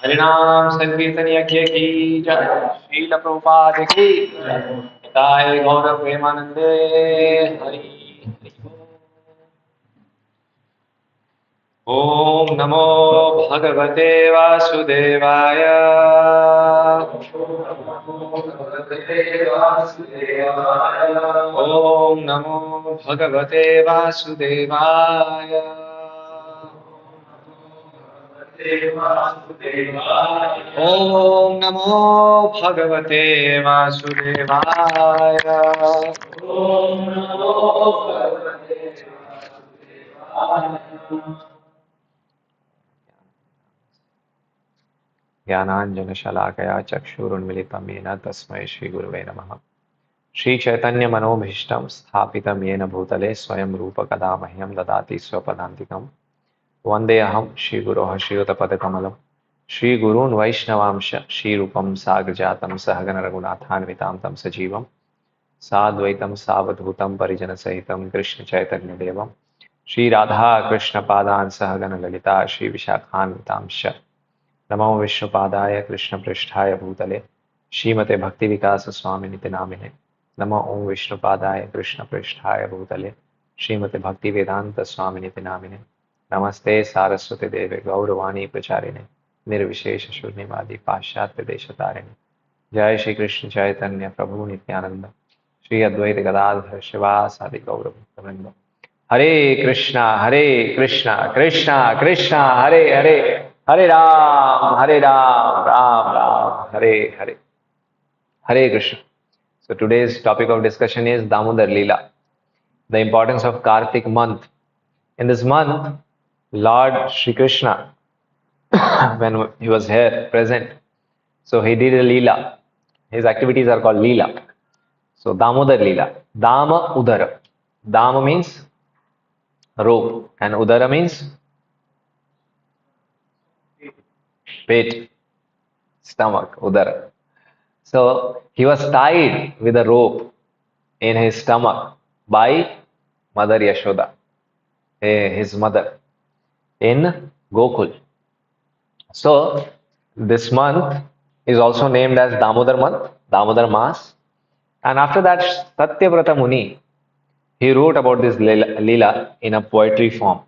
हरिनाम संकीर्तन यज्ञ की जय। शील प्रभुपाद की जय। गौर प्रेमानंदे हरि हरि। ओम नमो भगवते वासुदेवाय। ओम नमो भगवते वासुदेवाय। ओम नमो भगवते वासुदेवाय। ओम नमो भगवते वासुदेवाय। ज्ञानाञ्जनशलाकया चक्षुरुन्मिलितं येन तस्मै श्रीगुरुवे नमः। श्रीचैतन्यमनोभीष्टं स्थापितं येन भूतले स्वयं रूप कदा मह्यं ददाति स्वपदान्तिकं। वन्देऽहं श्रीगुरोः श्रीयुतपदकमलं श्रीगुरून् वैष्णवांश श्रीरूपं साग्रजातं सहगण रघुनाथान्वितां तं सजीवं साद्वैतं सावधूतं परिजनसहितं कृष्णचैतन्यदेवं श्रीराधा कृष्णपादान् सहगण ललिता श्रीविशाखान्वितांश्च। नमो विष्णुपादाय कृष्णपृष्ठाय भूतले श्रीमते भक्तिविकास स्वामिनिति नामिने। नमो ओं विष्णुपादाय कृष्णपृष्ठाय भूतले श्रीमते भक्तिवेदांत स्वामिनिति नामिने। नमस्ते सारस्वती देवे गौरवाणी प्रचारिणे निर्विशेष शून्यवादी पाश्चात्य देशतारिणे। जय श्री कृष्ण चैतन्य प्रभु नित्यानंद श्री अद्वैत गदाधर शिवासादि गौर भक्तवृंद। हरे कृष्णा कृष्णा कृष्णा हरे हरे, हरे Ram Ram Ram Hare Hare. Hare Krishna. So today's topic of discussion is Damodar Lila, the importance of Kartik month. In this month, Lord Shri Krishna, when he was here present, so he did a Lila. His activities are called Lila. So Damodar Lila. Dama Udara. Dama means rope and Udara means pit, stomach, Udara. So he was tied with a rope in his stomach by Mother Yashoda, his mother, in Gokul. So this month is also named as Damodar month, Damodar Mas. And after that, Satyavrata Muni, He wrote about this Lila in a poetry form.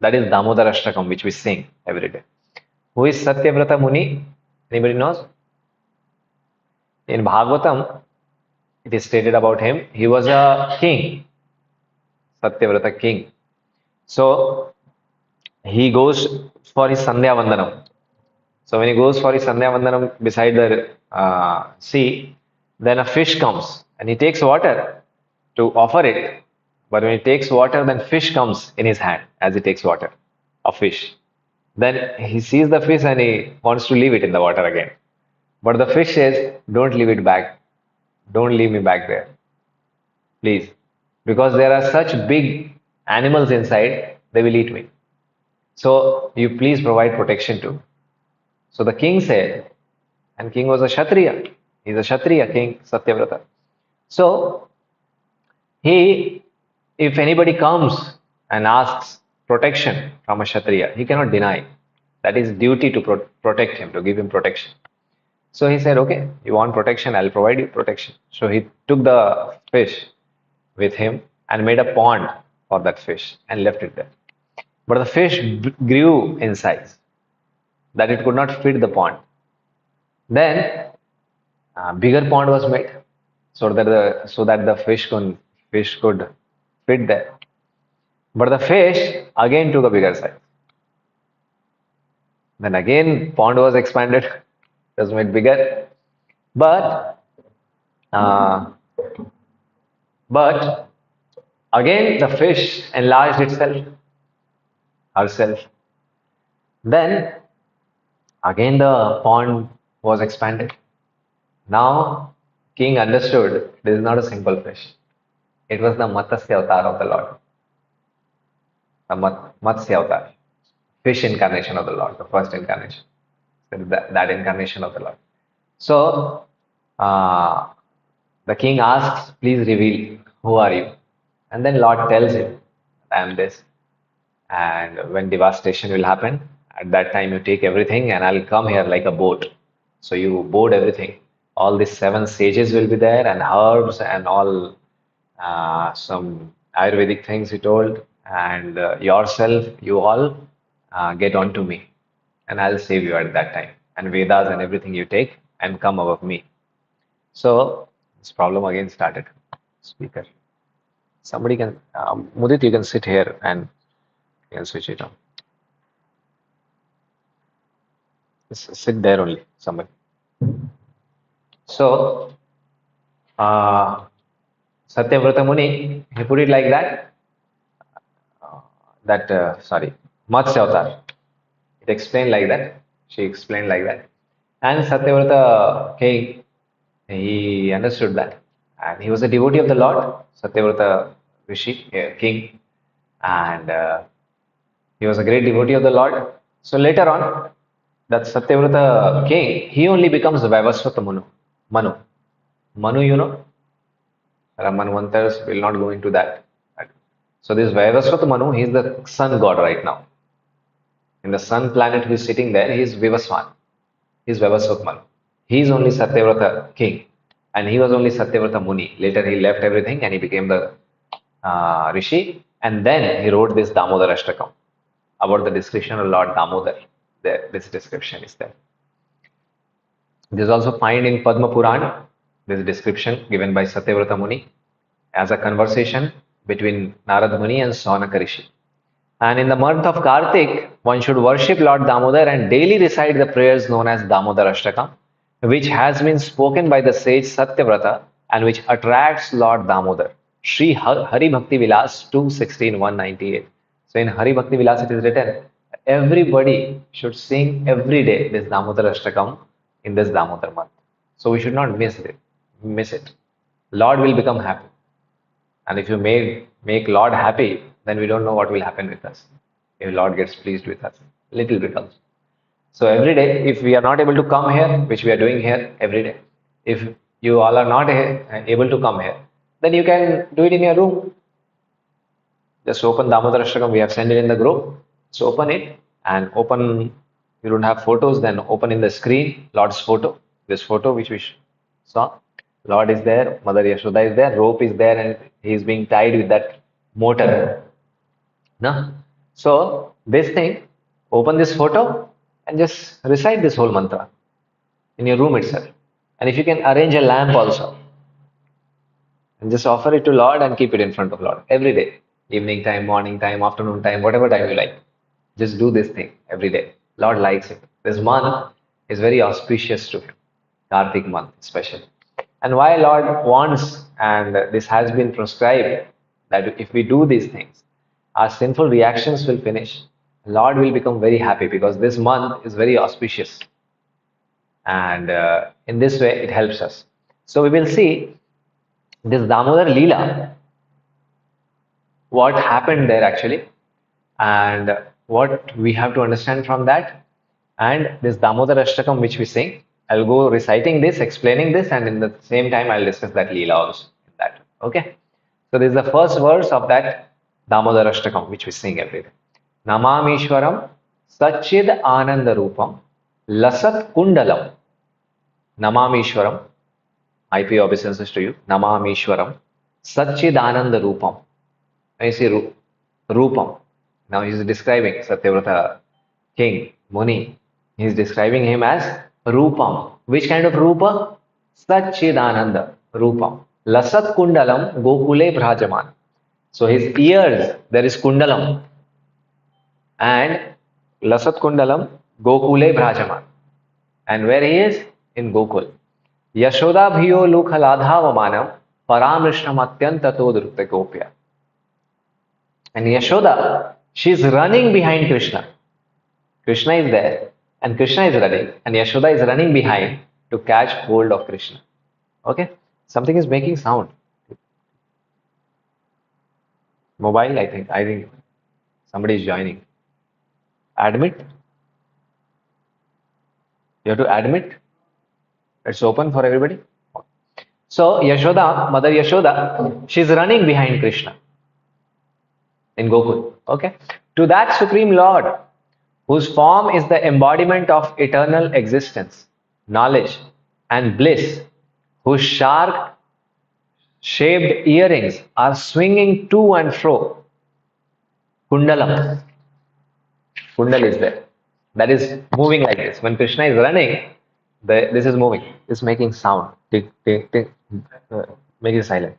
That is Damodar Ashtakam, which we sing every day. Who is Satyavrata Muni? Anybody knows? In Bhagavatam, it is stated about him. He was a king, Satyavrata king. So he goes for his Sandhya Vandanam. So when he goes for his Sandhya Vandanam beside the sea, then a fish comes and he takes water to offer it. But when he takes water, then fish comes in his hand as he takes water, a fish. Then he sees the fish and he wants to leave it in the water again. But the fish says, "Don't leave it back. Don't leave me back there, please. Because there are such big animals inside, they will eat me. So you please provide protection too." So the king said, and king was a Kshatriya. He's a Kshatriya king, Satyavrata. So he, if anybody comes and asks protection from a Kshatriya, he cannot deny. That is duty to protect him, to give him protection. So he said, okay, you want protection, I'll provide you protection. So he took the fish with him and made a pond for that fish and left it there. But the fish grew in size, that it could not fit the pond. Then a bigger pond was made so that the fish could fit there. But the fish again took a bigger size. Then again pond was expanded, it was made bigger. But uh, but again the fish enlarged itself herself. Then again the pond was expanded. Now king understood this is not a simple fish. It was the Matsya avatar of the Lord. The Matsya avatar. Fish incarnation of the Lord, the first incarnation. That incarnation of the Lord. So uh, the king asks, please reveal, who are you? And then Lord tells him, I am this. And when devastation will happen, at that time you take everything and I'll come here like a boat. So you board everything. All these seven sages will be there and herbs and all some Ayurvedic things he told. And yourself, you all get onto me and I'll save you at that time. And Vedas and everything you take and come above me. So this problem again started. Speaker. Somebody can, Mudit, you can sit here and you can switch it on. Sit there only, somebody. So, Satyavrata Muni, he put it like that. Sorry, Matsya Avatar. It explained like that. She explained like that. And Satyavrata king, he understood that. And he was a devotee of the Lord, Satyavrata Rishi, king. And he was a great devotee of the Lord. So later on, that Satyavrata king, he only becomes Vaivasvata Manu. Manu. Manu, you know, Manvantars will not go into that. So this Vaivasvata Manu, he is the sun god right now. In the sun planet who is sitting there, he is Vivaswan. He is Vaivasvata Manu. He is only Satyavrata king. And he was only Satyavrata Muni. Later he left everything and he became the Rishi. And then he wrote this Damodar Ashtakam about the description of Lord Damodar. This description is there. This is also found in Padma Puran, this description given by Satyavrata Muni as a conversation between Narad Muni and Saunaka Rishi. And in the month of Kartik, one should worship Lord Damodar and daily recite the prayers known as Damodar Ashtakam, which has been spoken by the sage Satyavrata and which attracts Lord Damodar. Sri Hari Bhakti Vilas 2:16-198. So in Hari Bhakti Vilas it is written, everybody should sing every day this Damodar Ashtakam in this Damodar month. So we should not miss it. Lord will become happy. And if you make Lord happy, then we don't know what will happen with us. If Lord gets pleased with us, little bit also. So every day, if we are not able to come here, which we are doing here every day, if you all are not able to come here, then you can do it in your room. Just open Damodar Ashtakam. We have sent it in the group. So open it and open. You don't have photos, then open in the screen Lord's photo. This photo which we saw. Lord is there, Mother Yashoda is there, rope is there, and he is being tied with that motor. No? So this thing, open this photo and just recite this whole mantra in your room itself. And if you can arrange a lamp also, and just offer it to Lord and keep it in front of Lord every day, evening time, morning time, afternoon time, whatever time you like. Just do this thing every day. Lord likes it. This month is very auspicious to him, Kartik month especially. And why Lord wants, and this has been prescribed, that if we do these things, our sinful reactions will finish. Lord will become very happy because this month is very auspicious. And in this way, it helps us. So we will see this Damodar Lila, what happened there actually, and what we have to understand from that, and this Damodar Ashtakam which we sing. I'll go reciting this, explaining this, and in the same time I'll discuss that Leela also in that. Okay. So this is the first verse of that Damodar Ashtakam which we sing every day. Namamishwaram Satchid Ananda Rupam Lasat Kundalam. Namamishwaram. I pay obeisances to you. Namamishwaram Satchid Ananda Rupam. I see Rupam. Now he is describing Satyavrata king, Muni. He is describing him as Rupam. Which kind of Rupa? Satchidananda Rupam. Lasat Kundalam Gokule Bhrajaman. So his ears, there is Kundalam. And Lasat Kundalam Gokule Bhrajaman. And where he is? In Gokul. Yashoda Bhiyo Lukhaladhavamanam Paramrishnam Atyanta Todrute Gopya. And Yashoda, she is running behind Krishna. Krishna is there and Krishna is running and Yashoda is running behind to catch hold of Krishna. Okay? Something is making sound. Mobile, I think. I think somebody is joining. Admit. You have to admit. It's open for everybody. So Yashoda, Mother Yashoda, she's running behind Krishna in Gokul. Okay? To that Supreme Lord, whose form is the embodiment of eternal existence, knowledge, and bliss, whose shark shaped earrings are swinging to and fro. Kundalam. Kundal is there. That is moving like this. When Krishna is running, this is moving. It's making sound. Tick, tick, tick. Make it silent.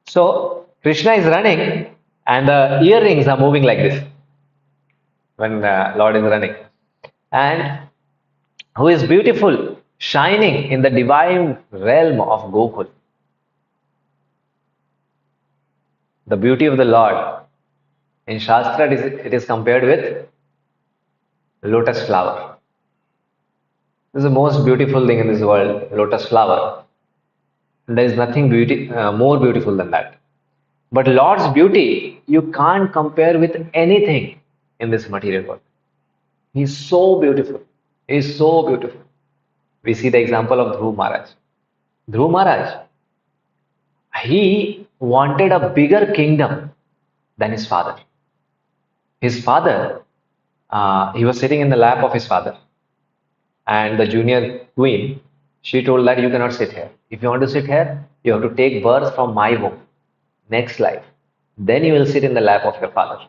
So Krishna is running and the earrings are moving like this when Lord is running. And who is beautiful, shining in the divine realm of Gokul. The beauty of the Lord. In Shastra, it is compared with lotus flower. This is the most beautiful thing in this world, lotus flower. There is nothing more beautiful than that. But Lord's beauty, you can't compare with anything in this material world. He's so beautiful. He's so beautiful. We see the example of Dhruv Maharaj. Dhruv Maharaj, he wanted a bigger kingdom than his father. His father, he was sitting in the lap of his father. And the junior queen, she told that you cannot sit here. If you want to sit here, you have to take birth from my womb. Next life. Then you will sit in the lap of your father.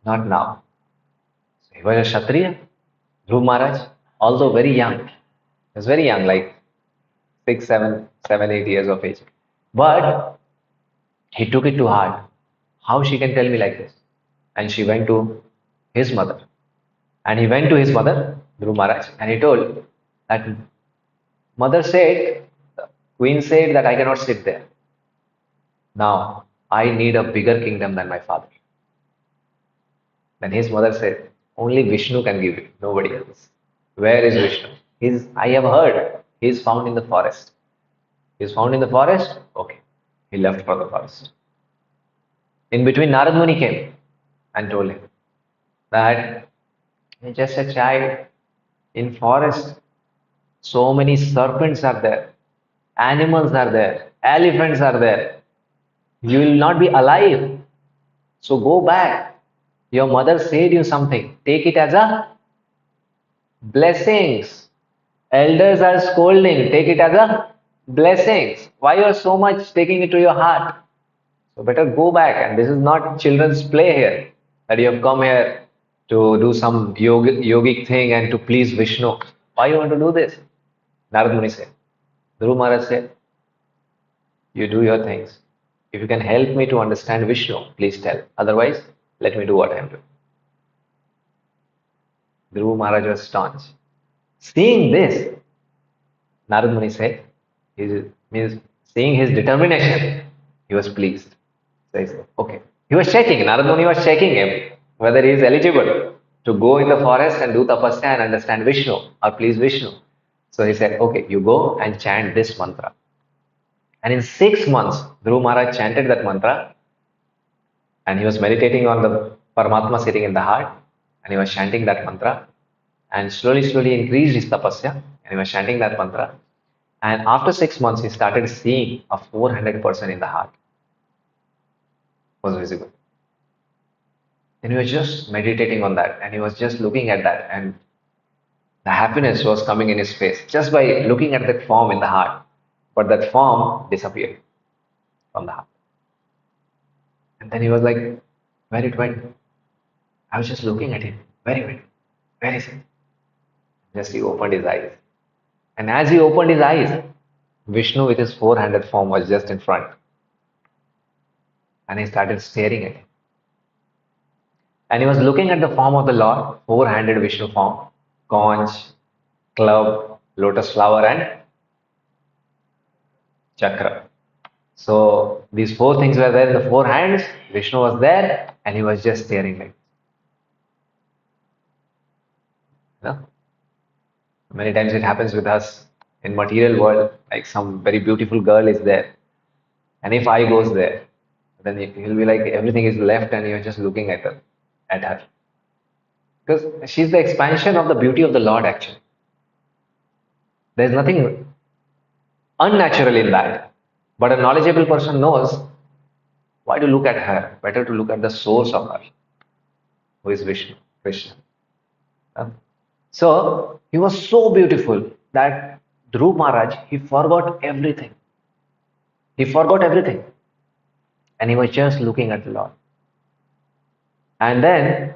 Not now. So he was a Kshatriya, Dhruv Maharaj, although very young. He was very young, like 6, 7, 8 years of age. But he took it to heart. How she can tell me like this? And she went to his mother. And he went to his mother, Dhruv Maharaj, and he told that mother said, queen said that I cannot sit there. Now, I need a bigger kingdom than my father. Then his mother said, only Vishnu can give it, nobody else. Where is Vishnu? I have heard he is found in the forest. He is found in the forest? Okay. He left for the forest. In between, Narad Muni came and told him that he's just a child in forest. So many serpents are there, animals are there, elephants are there. You will not be alive. So go back. Your mother said you something. Take it as a blessings. Elders are scolding. Take it as a blessing. Why you are so much taking it to your heart? So better go back. And this is not children's play here. That you have come here to do some yogic thing and to please Vishnu. Why you want to do this? Narad Muni said. Dhruv Maharaj said, you do your things. If you can help me to understand Vishnu, please tell. Otherwise, let me do what I am doing. Dhruv Maharaj was staunch. Seeing this, Narad Muni said, means seeing his determination, he was pleased. So he said, okay. He was checking, Narad Muni was checking him whether he is eligible to go in the forest and do tapasya and understand Vishnu or please Vishnu. So he said, okay, you go and chant this mantra. And in 6 months, Dhruv Maharaj chanted that mantra and he was meditating on the Paramatma sitting in the heart and he was chanting that mantra and slowly increased his tapasya and he was chanting that mantra. And after 6 months, he started seeing a 400% in the heart was visible. And he was just meditating on that and he was just looking at that and the happiness was coming in his face just by looking at that form in the heart. But that form disappeared from the heart. And then he was like, where it went? I was just looking at it. Where it went? Where is it? Just he opened his eyes. And as he opened his eyes, Vishnu with his 400 form was just in front. And he started staring at it. And he was looking at the form of the Lord, 400 Vishnu form, conch, club, lotus flower, and chakra. So these four things were there in the four hands. Vishnu was there, and he was just staring like. You know? Many times it happens with us in material world, like some very beautiful girl is there, and if I goes there, then he'll be like everything is left, and you're just looking at her, because she's the expansion of the beauty of the Lord. Actually, there's nothing unnatural in that. But a knowledgeable person knows why to look at her. Better to look at the source of her, who is Vishnu, Krishna. So he was so beautiful that Dhruv Maharaj, he forgot everything. He forgot everything. And he was just looking at the Lord. And then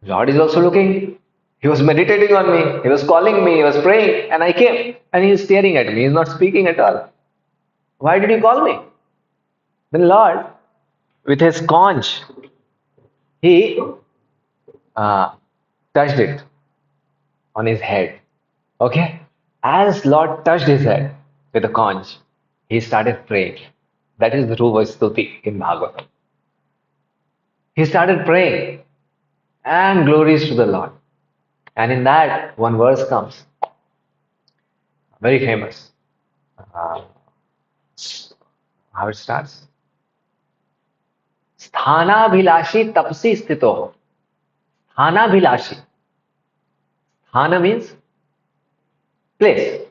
Lord is also looking. He was meditating on me. He was calling me. He was praying. And I came. And he is staring at me. He is not speaking at all. Why did he call me? Then Lord, with his conch, he touched it on his head. Okay? As Lord touched his head with the conch, he started praying. That is Dhruva Stuti in Bhagavatam. He started praying and glories to the Lord. And in that, one verse comes, very famous. How it starts? Sthanabhilashi tapsi sthito. Sthanabhilashi. Sthana means place.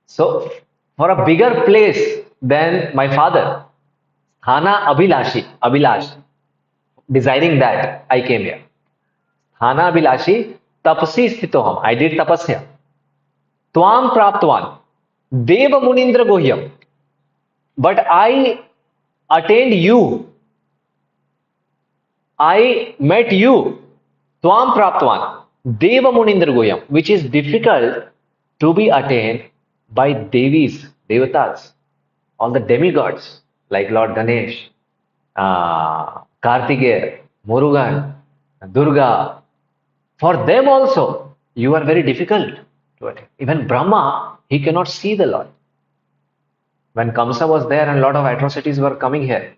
So, for a bigger place than my father, Sthana Abhilashi, Abhilash, desiring that, I came here. Sthana Abhilashi tapsi sthitoham. I did tapasya. Tvam praptvan. Deva Munindra Gohyam. But I attained you. I met you. Tvam praptvan. Deva Munindra Gohyam. Which is difficult to be attained by Devis, Devatas, all the demigods like Lord Ganesh, Kartikeya, Murugan, Durga. For them also, you are very difficult to attain. Even Brahma, he cannot see the Lord. When Kamsa was there and a lot of atrocities were coming here,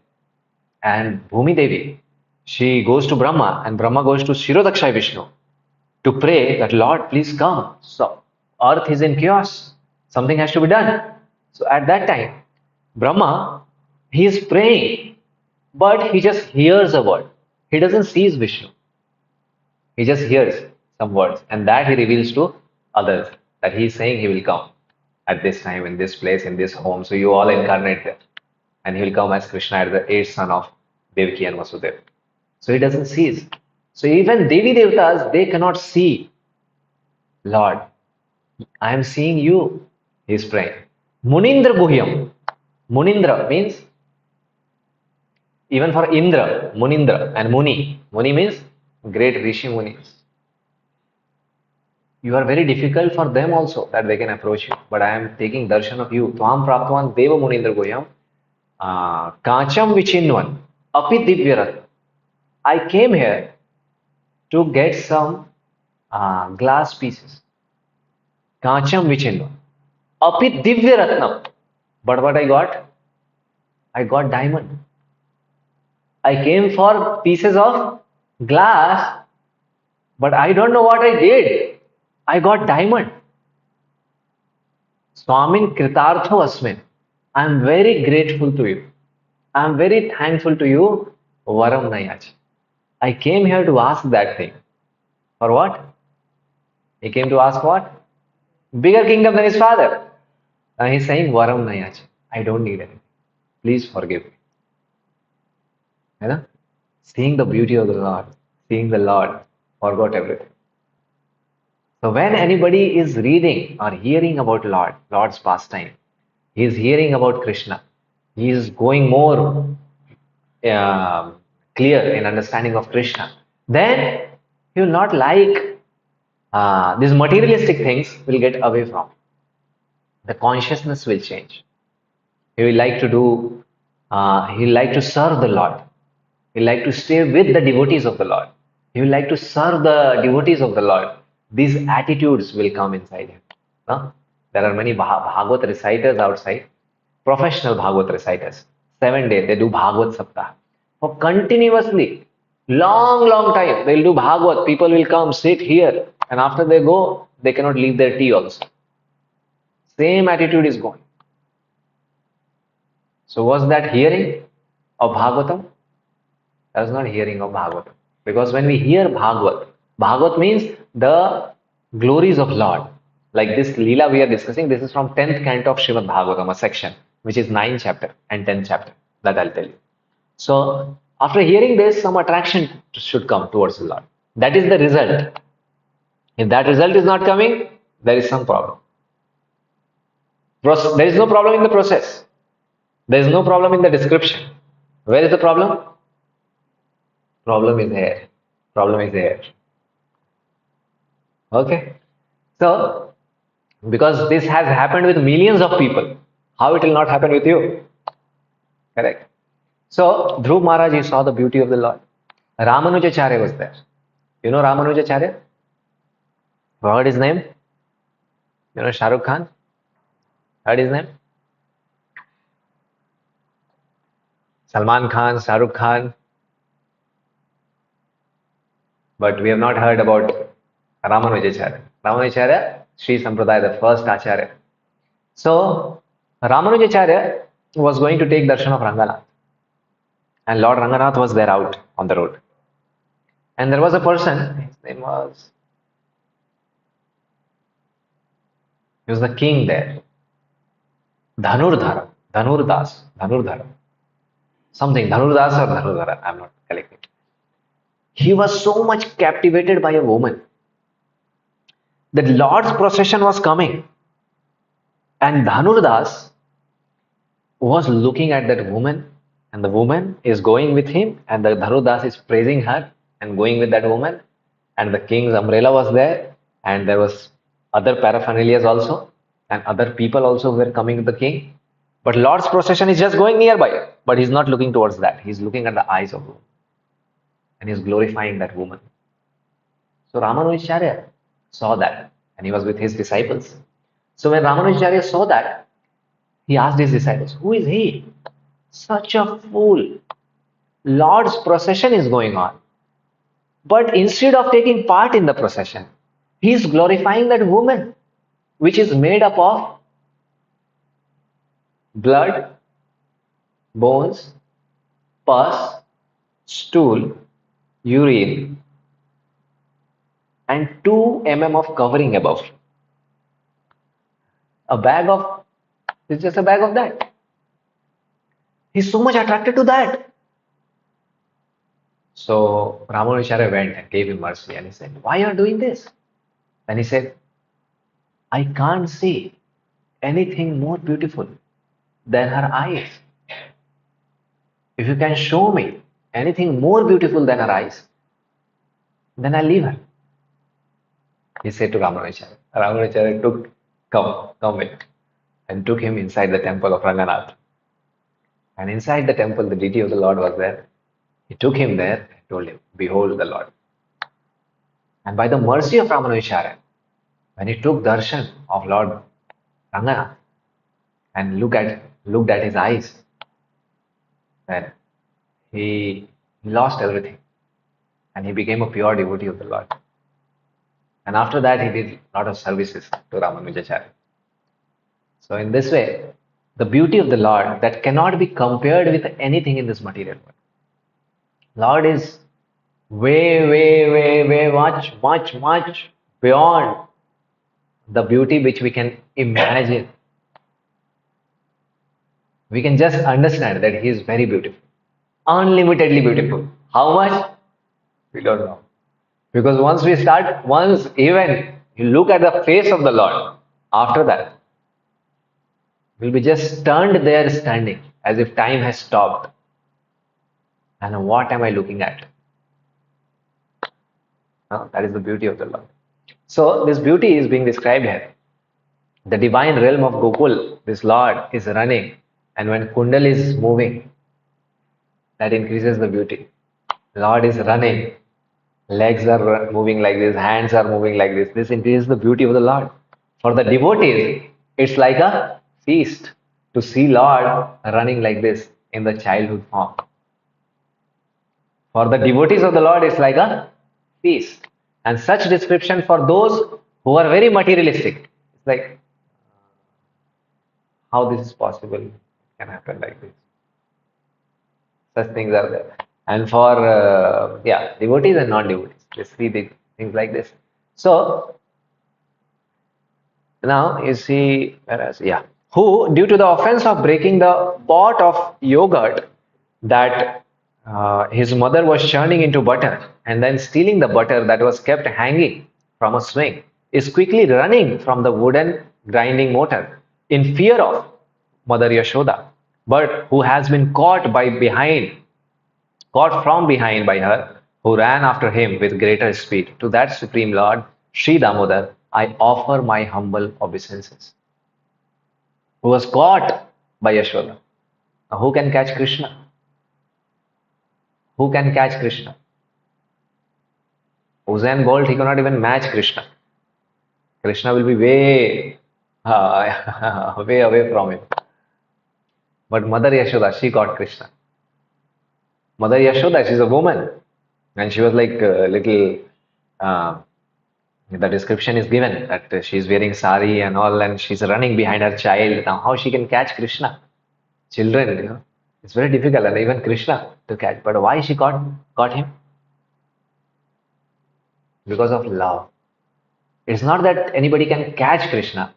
and Bhumi Devi, she goes to Brahma and Brahma goes to Shirodakshai Vishnu to pray that Lord, please come. So, earth is in chaos. Something has to be done. So, at that time, Brahma, he is praying, but he just hears a word. He doesn't see Vishnu. He just hears some words, and that he reveals to others that he is saying he will come at this time, in this place, in this home. So you all incarnate there. And he will come as Krishna as the eighth son of Devaki and Vasudeva. So he doesn't see. So even Devi Devatas, they cannot see Lord. I am seeing you. He is praying. Munindra Guhyam. Munindra means even for Indra, Munindra and Muni. Muni means great Rishi Munis. You are very difficult for them also that they can approach you. But I am taking darshan of you. Twam praptvan deva Munindra Guhyam. Kacham vichinvan. Api divyarat. I came here to get some glass pieces. Kacham vichinvan. Api divyaratnam. But what I got? I got diamond. I came for pieces of glass, but I don't know what I did. I got diamond. Swamin Kritartho Asmin. I am very grateful to you. I am very thankful to you, Varam Nayach. I came here to ask that thing. For what? He came to ask what? Bigger kingdom than his father. And he's saying, Varam Nayach. I don't need anything. Please forgive me. You know? Seeing the beauty of the Lord, seeing the Lord, forgot everything. So when anybody is reading or hearing about Lord's pastime, he is hearing about Krishna. He is going more uh, clear in understanding of Krishna. Then he will not like these materialistic things will get away from. The consciousness will change. He will like to do. He will like to serve the Lord. He will like to stay with the devotees of the Lord. He will like to serve the devotees of the Lord. These attitudes will come inside him. No? There are many Bhagavad reciters outside, professional Bhagavad reciters. 7 days they do Bhagavad Saptah. For continuously, long time, they'll do Bhagavad. People will come, sit here, and after they go, they cannot leave their tea also. Same attitude is going. So was that hearing of Bhagavatam? That was not hearing of Bhagavatam. Because when we hear Bhagavat means the glories of Lord. Like this Lila we are discussing, this is from 10th canto of Srimad Bhagavatam, a section, which is 9th chapter and 10th chapter. That I'll tell you. So after hearing this, some attraction should come towards the Lord. That is the result. If that result is not coming, there is some problem. There is no problem in the process. There is no problem in the description. Where is the problem? Problem is here. Problem is here. Okay. So, because this has happened with millions of people, how it will not happen with you? Correct. So, Dhruv Maharaj, he saw the beauty of the Lord. Ramanujacharya was there. You know Ramanujacharya? Heard his name? You know Shah Rukh Khan? Heard his name? Salman Khan, Shah Rukh Khan. But we have not heard about Ramanujacharya. Ramanujacharya, Sri Sampradaya, the first Acharya. So, Ramanujacharya was going to take darshan of Ranganath. And Lord Ranganath was there out on the road. And there was a person, his name was, he was the king there. Dhanurdhara, Dhanurdhara. Something, Dhanurdas or Dhanurdhara, I'm not collecting. He was so much captivated by a woman. The Lord's procession was coming. And Dhanurdas was looking at that woman, and the woman is going with him, and the Dhanurdas is praising her and going with that woman. And the king's umbrella was there, and there was other paraphernalias also, and other people also were coming to the king. But Lord's procession is just going nearby, but he's not looking towards that. He's looking at the eyes of the woman, and he's glorifying that woman. So Ramanujacharya saw that, and he was with his disciples. So when Ramanujacharya saw that, he asked his disciples, who is he? Such a fool. Lord's procession is going on. But instead of taking part in the procession, he is glorifying that woman, which is made up of blood, bones, pus, stool, urine, and 2 mm of covering above. It's just a bag of that. He's so much attracted to that. So Ramanujacharya went and gave him mercy, and he said, why are you doing this? And he said, I can't see anything more beautiful than her eyes. If you can show me anything more beautiful than her eyes, then I'll leave her. He said to Ramanujacharya. Ramanujacharya took, come with, and took him inside the temple of Ranganath. And inside the temple, the deity of the Lord was there. He took him there and told him, behold the Lord. And by the mercy of Ramanujacharya, when he took darshan of Lord Ranganath and looked at his eyes, then he lost everything and he became a pure devotee of the Lord. And after that, he did a lot of services to Ramanujacharya. So in this way, the beauty of the Lord that cannot be compared with anything in this material world. Lord is way much beyond the beauty which we can imagine. We can just understand that He is very beautiful, unlimitedly beautiful. How much? We don't know. Because once even you look at the face of the Lord, after that, we'll be just stunned there standing as if time has stopped. And what am I looking at? That is the beauty of the Lord. So this beauty is being described here. The divine realm of Gokul, this Lord is running, and when Kundal is moving, that increases the beauty. Lord is running, legs are moving like this, hands are moving like this. This increases the beauty of the Lord. For the devotees, it's like a feast to see Lord running like this in the childhood form. For the devotees of the Lord, it's like a feast. And such description for those who are very materialistic. It's like, how this is possible can happen like this. Such things are there. And for devotees and non-devotees, they see the things like this. So now you see, whereas who due to the offense of breaking the pot of yogurt that his mother was churning into butter and then stealing the butter that was kept hanging from a swing, is quickly running from the wooden grinding mortar in fear of Mother Yashoda, but who has been caught from behind by her, who ran after him with greater speed. To that Supreme Lord, Sri Damodar, I offer my humble obeisances. Who was caught by Yashoda. Now, who can catch Krishna? Who can catch Krishna? Usain Bolt, he cannot even match Krishna. Krishna will be way, way away from him. But Mother Yashoda, she caught Krishna. Mother Yashoda, she's a woman. And she was like a little, the description is given that she's wearing sari and all, and she's running behind her child. Now, how she can catch Krishna? Children, it's very difficult, and even Krishna to catch. But why she caught him? Because of love. It's not that anybody can catch Krishna,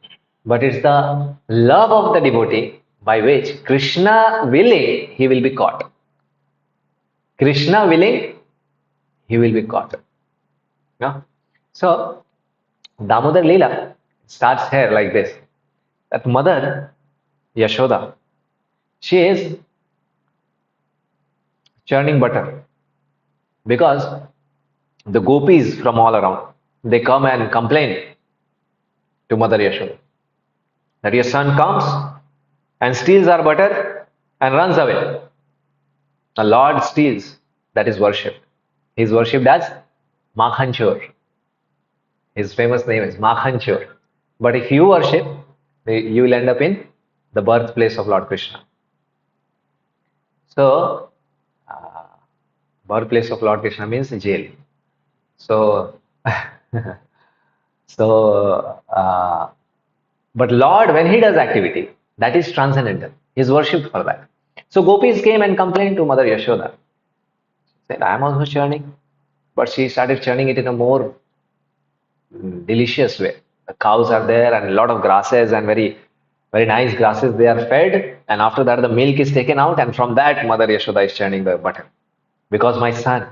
but it's the love of the devotee by which Krishna willing, he will be caught. Krishna willing, he will be caught. Yeah? So, Damodar Lila starts here like this. That mother, Yashoda, she is churning butter because the gopis from all around, they come and complain to Mother Yashoda that your son comes and steals our butter and runs away. The Lord steals, that is worship. He is worshipped as Makhanchor. His famous name is Makhanchor. But if you worship, you will end up in the birthplace of Lord Krishna. So, birthplace of Lord Krishna means jail. So, but Lord, when he does activity, that is transcendental. He is worshipped for that. So gopis came and complained to Mother Yashoda. Said, I am also churning. But she started churning it in a more delicious way. The cows are there and a lot of grasses and very, very nice grasses they are fed. And after that, the milk is taken out. And from that, Mother Yashoda is churning the butter. Because my son,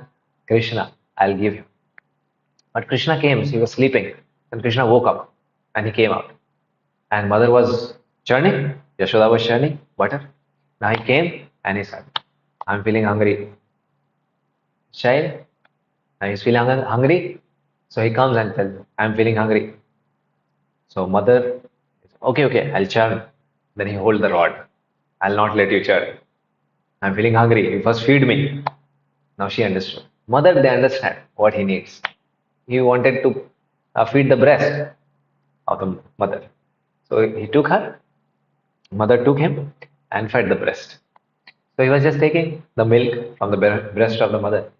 Krishna, I'll give you. But Krishna came, he was sleeping. And Krishna woke up. and he came out. And mother was churning, Yashoda was churning butter. Now he came and he said, I'm feeling hungry. Child, now he's feeling hungry. So he comes and tells, I'm feeling hungry. So mother, okay, okay, I'll churn. Then he hold the rod. I'll not let you churn. I'm feeling hungry. You first feed me. Now she understood. Mother, they understand what he needs. He wanted to feed the breast of the mother. So he took her, mother took him and fed the breast. So he was just taking the milk from the breast of the mother.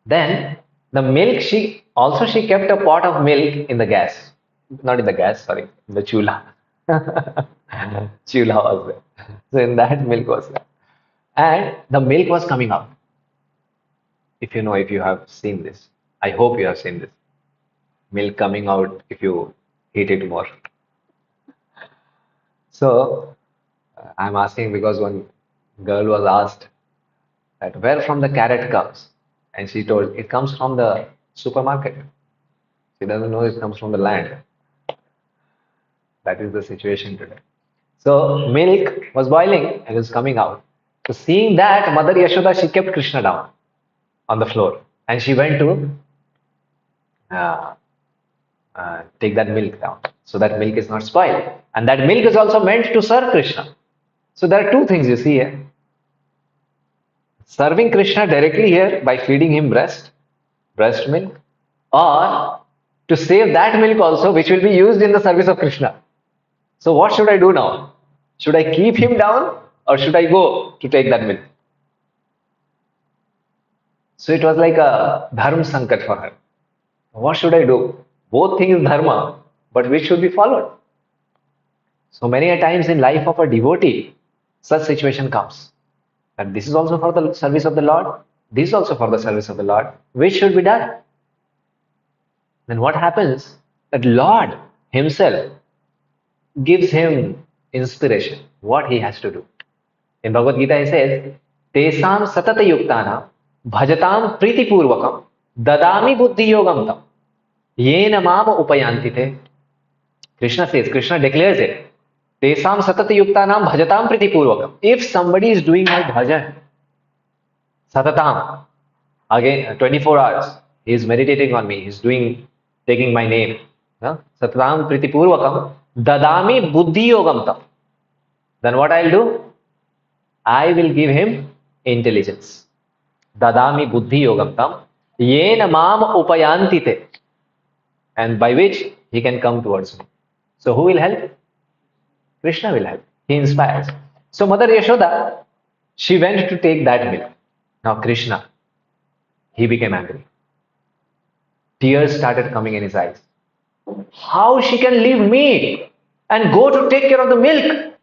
Then the milk, she kept a pot of milk in the gas. Not in the gas, sorry, in the chula. Chula was there. So in that milk was there. And the milk was coming out. If you know, if you have seen this. I hope you have seen this. Milk coming out if you heat it more. So I'm asking because one girl was asked that where from the carrot comes, and she told it comes from the supermarket. She doesn't know it comes from the land. That is the situation today. So milk was boiling and it was coming out. So seeing that, Mother Yashoda, she kept Krishna down on the floor and she went to uh, take that milk down so that milk is not spoiled. And that milk is also meant to serve Krishna. So there are two things you see here. Serving Krishna directly here by feeding him breast milk, or to save that milk also, which will be used in the service of Krishna. So what should I do now? Should I keep him down or should I go to take that milk? So it was like a dharma sankat for her. What should I do? Both things dharma, but which should be followed? So many a times in life of a devotee, such situation comes. And this is also for the service of the Lord. This is also for the service of the Lord. Which should be done? Then what happens? That Lord Himself gives him inspiration, what he has to do. In Bhagavad Gita, he says, Tesam satata yuktana bhajatam priti purvakam dadami buddhi yogam tam yena mama upayanti te. Krishna says, Krishna declares it. Tesam satata yuktanam bhajatam priti purvakam. If somebody is doing my bhajan, satatam, again 24 hours, he is meditating on me, he is doing, taking my name. Satatam priti purvakam dadami buddhi yogam tam. Then what I'll do? I will give him intelligence. Dadami buddhi yogam tam yena mam upayanti te. And by which he can come towards me. So who will help? Krishna will help. He inspires. So Mother Yashoda, she went to take that milk. Now Krishna, he became angry. Tears started coming in his eyes. How she can leave me and go to take care of the milk?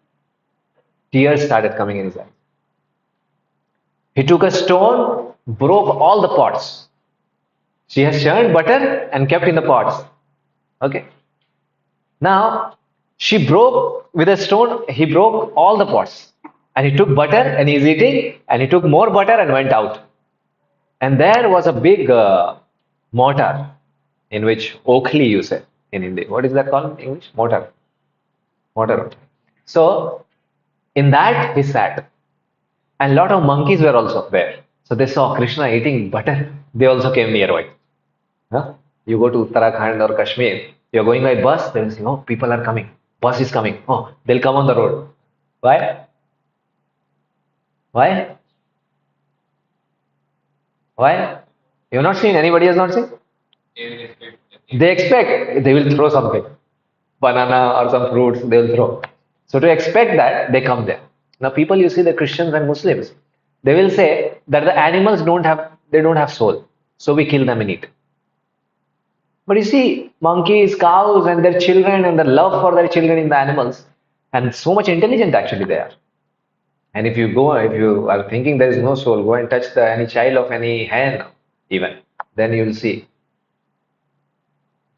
Tears started coming in his eyes. He took a stone, broke all the pots. She has churned butter and kept in the pots. Okay. Now, she broke with a stone, he broke all the pots. And he took butter and he's eating, and he took more butter and went out. And there was a big mortar, in which Oakley you say in Hindi. What is that called in English? Mortar. Mortar. So, in that he sat. And a lot of monkeys were also there. So they saw Krishna eating butter. They also came nearby. Huh? You go to Uttarakhand or Kashmir, you're going by bus, they'll say, oh, people are coming. Bus is coming. Oh, they'll come on the road. Why? Why? Why? You've not seen? Anybody has not seen? They expect they will throw something. Banana or some fruits they will throw. So to expect that, they come there. Now people, you see the Christians and Muslims, they will say that the animals don't have soul. So we kill them and eat. But you see, monkeys, cows, and their children, and the love for their children in the animals, and so much intelligent actually they are. And if you are thinking there is no soul, go and touch any child of any hen, even. Then you will see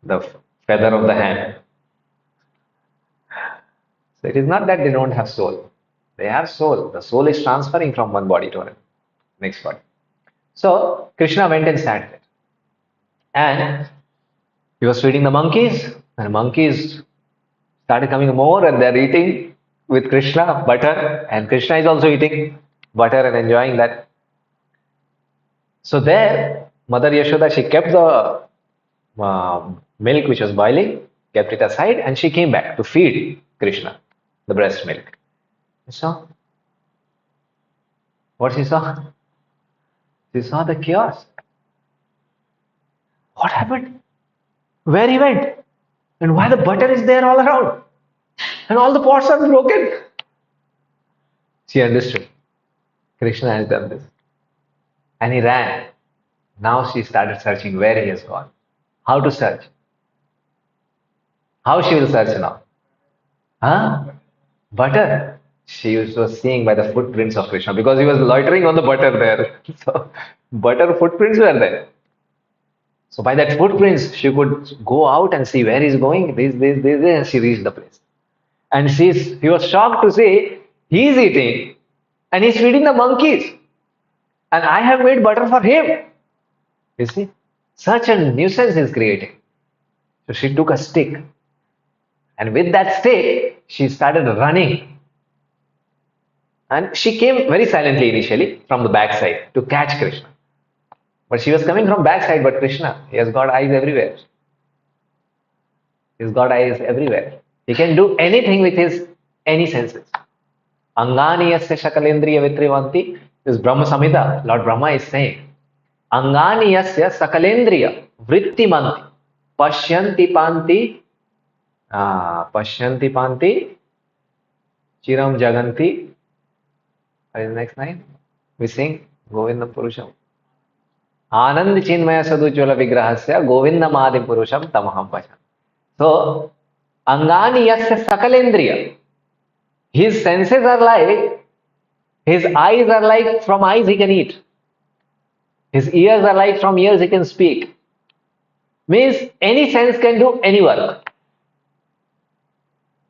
the feather of the hen. So it is not that they don't have soul. They have soul. The soul is transferring from one body to another, next body. So Krishna went and sat there. And he was feeding the monkeys, and monkeys Started coming more, and they're eating with Krishna butter, and Krishna is also eating butter and enjoying that. So there, Mother Yashoda, she kept the milk which was boiling, kept it aside, and she came back to feed Krishna the breast milk. So what she saw? She saw the chaos. What happened? Where he went? And why the butter is there all around? And all the pots are broken. She understood. Krishna has done this. And he ran. Now she started searching where he has gone. How to search? How she will search now? Huh? Butter. She was seeing by the footprints of Krishna because he was loitering on the butter there. So butter footprints were there. So by that footprints, she could go out and see where he's going. This, and she reached the place. And he was shocked to see he's eating and he's feeding the monkeys. And I have made butter for him. You see, such a nuisance is creating. So she took a stick, and with that stick, she started running. And she came very silently initially from the backside to catch Krishna. But she was coming from backside, but Krishna, he has got eyes everywhere. He's got eyes everywhere. He can do anything with his any senses. Angani yasya shakalendriya vitrivanti. This Brahma Samhita, Lord Brahma is saying, Angani yasya sakalendriya vrittimanti pashyanti panti pashyanti panti chiram jaganti. What is the next line? We sing Govindam Purusham. Anand chinmaya sadujjvala vigrahasya Govindam adi Purusham tamaham pasham. So, Angani yasya sakalendriya. His senses are like, his eyes are like from eyes he can eat. His ears are like from ears he can speak. Means any sense can do any work.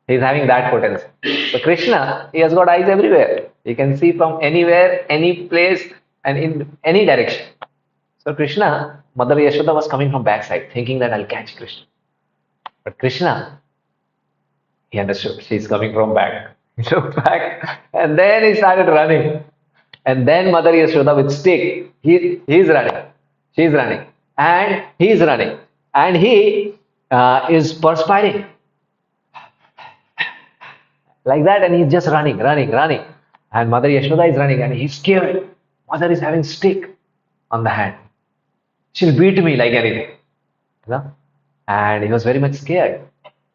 He is having that potential. So Krishna, he has got eyes everywhere. He can see from anywhere, any place, and in any direction. So Krishna, Mother Yashoda was coming from backside, thinking that I'll catch Krishna. But Krishna, he understood she is coming from back. He looked back, and then he started running. And then Mother Yashoda with stick, he's running, she's running, and he's running, and he is perspiring like that, and he's just running, running, running. And Mother Yashoda is running, and he's scared. Mother is having stick on the hand. She'll beat me like anything, you know. And he was very much scared.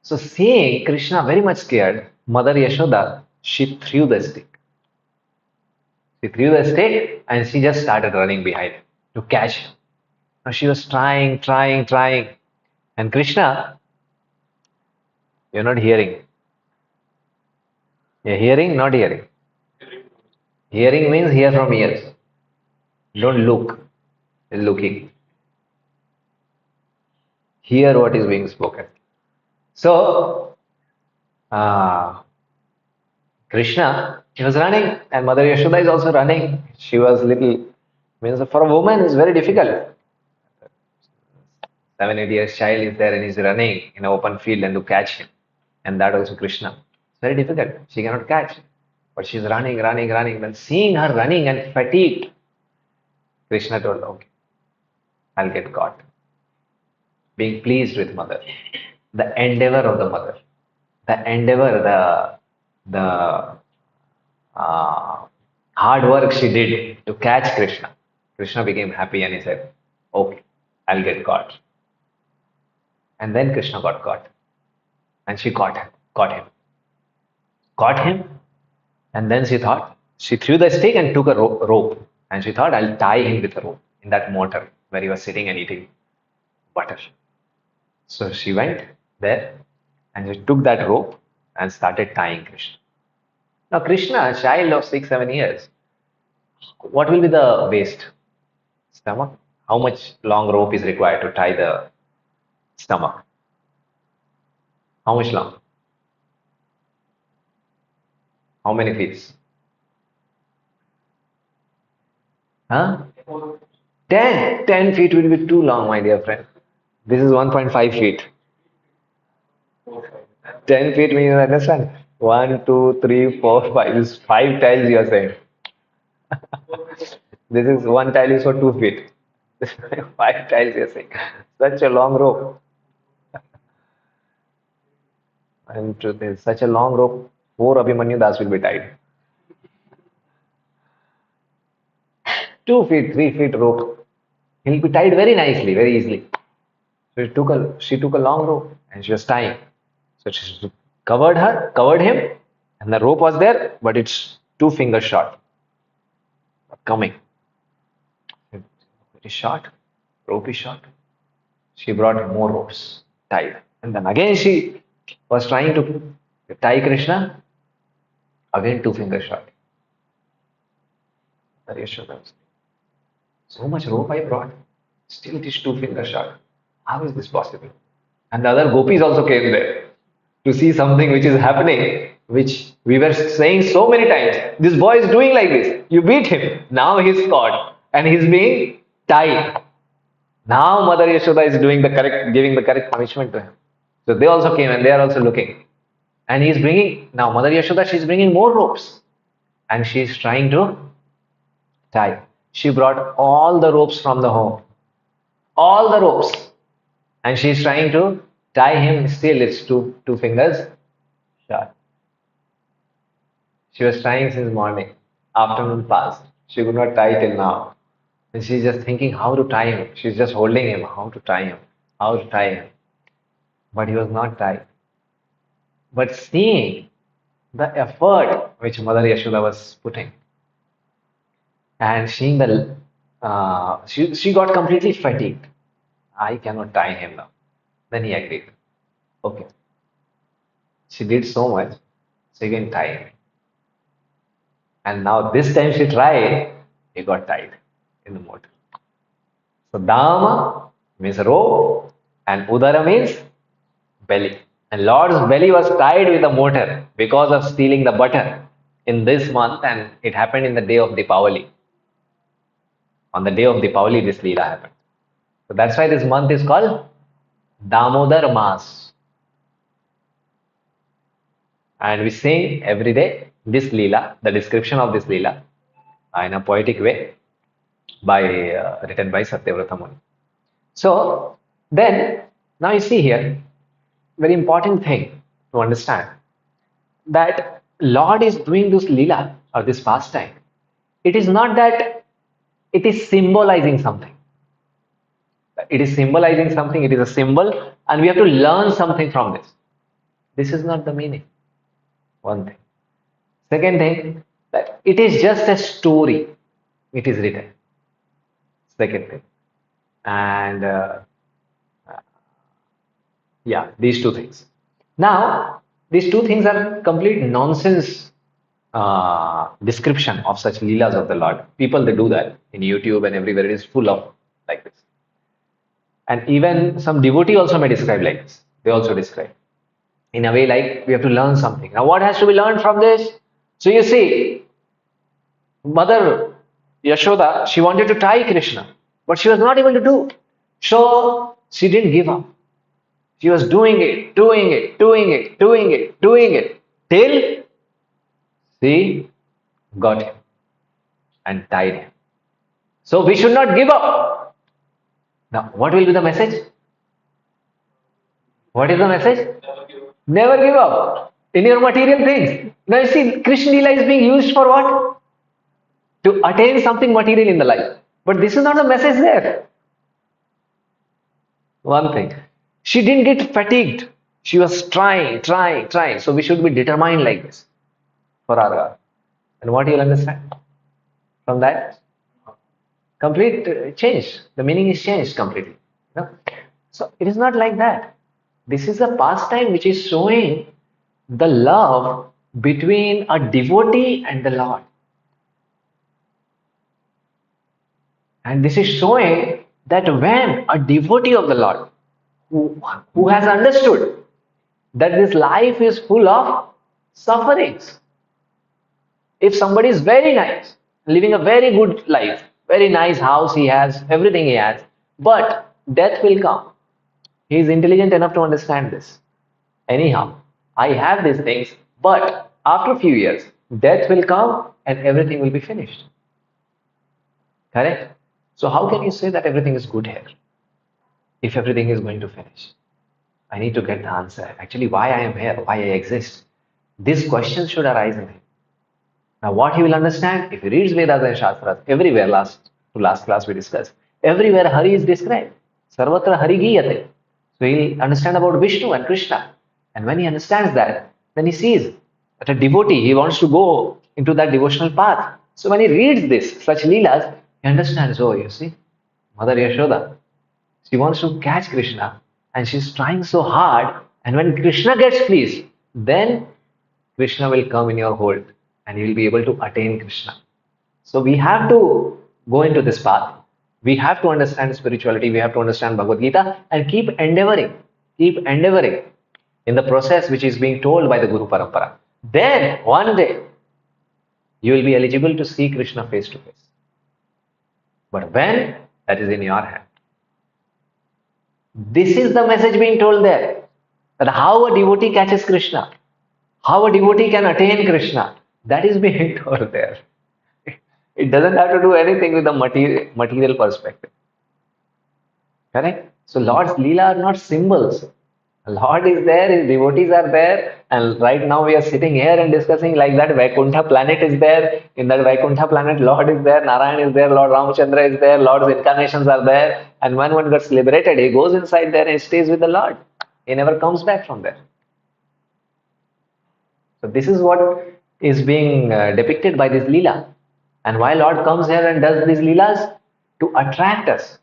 So seeing Krishna very much scared, Mother Yashoda, she threw the stick. She threw the stick and she just started running behind to catch him. Now she was trying, trying, trying. And Krishna, you're not hearing. You're hearing, not hearing. Hearing means hear from ears. Don't look. You're looking. Hear what is being spoken. So, Krishna, he was running, and Mother Yashoda is also running. She was little, means for a woman it's very difficult. 7, 8 years child is there and he's running in an open field and to catch him. And that also Krishna. It's very difficult. She cannot catch. But she's running, running, running. Then seeing her running and fatigued, Krishna told, okay, I'll get caught. Being pleased with mother. The endeavor of the mother. The endeavor, the hard work she did to catch Krishna. Krishna became happy and he said, okay, I'll get caught. And then Krishna got caught. And she caught him. Caught him. And then she thought, she threw the stick and took a rope. And she thought, I'll tie him with a rope in that mortar where he was sitting and eating butter. So she went there and she took that rope and started tying Krishna. Now Krishna, a child of 6, 7 years, what will be the waist? Stomach? How much long rope is required to tie the stomach? How much long? How many feet? Huh? 10. 10 feet will be too long, my dear friend. This is 1.5 feet. 10 feet means, understand? One, two, three, four, five. This is 5 tiles you are saying. This is one tile is for 2 feet. 5 tiles you are saying. Such a long rope. And there's such a long rope. 4 Abhimanyu Das will be tied. 2 feet, 3 feet rope. He'll be tied very nicely, very easily. So she took a long rope and she was tying. So she covered him, and the rope was there, but it's 2 fingers short. Coming. Very short, rope is short. She brought more ropes, tied. And then again she was trying to tie Krishna, again 2 fingers short. Very sure that was so much rope I brought, still it is 2 fingers short. How is this possible? And the other gopis also came there to see something which is happening, which we were saying so many times. This boy is doing like this. You beat him. Now he's caught and he's being tied. Now Mother Yashoda is doing the correct, giving the correct punishment to him. So they also came and they are also looking. And he's bringing, now Mother Yashoda, she's bringing more ropes. And she's trying to tie. She brought all the ropes from the home. All the ropes. And she's trying to tie him, still it's two fingers short. She was trying since morning. Afternoon passed. She could not tie till now. And she's just thinking how to tie him. She's just holding him, how to tie him, how to tie him. But he was not tied. But seeing the effort which Mother Yashoda was putting, and seeing the, she got completely fatigued. I cannot tie him now. Then he agreed. Okay. She did so much, she can tie him. And now this time she tried, he got tied in the motor. So Dama means rope and Udara means belly. And Lord's belly was tied with a motor because of stealing the butter in this month, and it happened in the day of Deepavali. On the day of Deepavali, this Leela happened. So that's why this month is called Damodar Mas. And we sing every day this Leela, the description of this Leela, in a poetic way, written by Satyavrata Muni. So then, now you see here, very important thing to understand, that Lord is doing this Leela or this pastime. It is not that it is symbolizing something. It is symbolizing something, it is a symbol, and we have to learn something from this. This is not the meaning. One thing. Second thing, that it is just a story. It is written. Second thing. And yeah, these two things. Now, these two things are complete nonsense description of such Leelas of the Lord. People, they do that in YouTube and everywhere. It is full of like this. And even some devotee also may describe like this. They also describe. In a way, like we have to learn something. Now, what has to be learned from this? So you see, Mother Yashoda, she wanted to tie Krishna, but she was not able to do. So she didn't give up. She was doing it, till she got him and tied him. So we should not give up. Now, what will be the message? What is the message? Never give up in your material things. Now you see, Krishna Lila is being used for what? To attain something material in the life. But this is not the message there. One thing. She didn't get fatigued. She was trying. So we should be determined like this for our God. And what you'll understand from that? Complete change. The meaning is changed completely. You know? So it is not like that. This is a pastime which is showing the love between a devotee and the Lord. And this is showing that when a devotee of the Lord, who has understood that this life is full of sufferings. If somebody is very nice, living a very good life, very nice house he has, everything he has, but death will come. He is intelligent enough to understand this. Anyhow, I have these things, but after a few years, death will come and everything will be finished. Correct? So how can you say that everything is good here if everything is going to finish? I need to get the answer. Actually, why I am here, why I exist. These questions should arise in him. Now, what he will understand if he reads Vedas and Shastras, everywhere, last class we discussed, everywhere Hari is described. Sarvatra Hari Giyate. So he'll understand about Vishnu and Krishna. And when he understands that, then he sees that a devotee, he wants to go into that devotional path. So when he reads this, such Leelas, he understands, oh, you see, Mother Yashoda, she wants to catch Krishna and she's trying so hard. And when Krishna gets pleased, then Krishna will come in your hold and you will be able to attain Krishna. So we have to go into this path. We have to understand spirituality. We have to understand Bhagavad Gita and keep endeavoring in the process which is being told by the Guru Parampara. Then one day you will be eligible to see Krishna face to face. But when, that is in your hand. This is the message being told there. That how a devotee catches Krishna. How a devotee can attain Krishna. That is being told there. It doesn't have to do anything with the material perspective. Correct? So Lord's Leela are not symbols. Lord is there, his devotees are there, and right now we are sitting here and discussing like that Vaikuntha planet is there. In that Vaikuntha planet, Lord is there, Narayan is there, Lord Ramachandra is there, Lord's incarnations are there. And when one gets liberated, he goes inside there and stays with the Lord. He never comes back from there. So this is what is being depicted by this Leela. And why Lord comes here and does these Leelas? To attract us.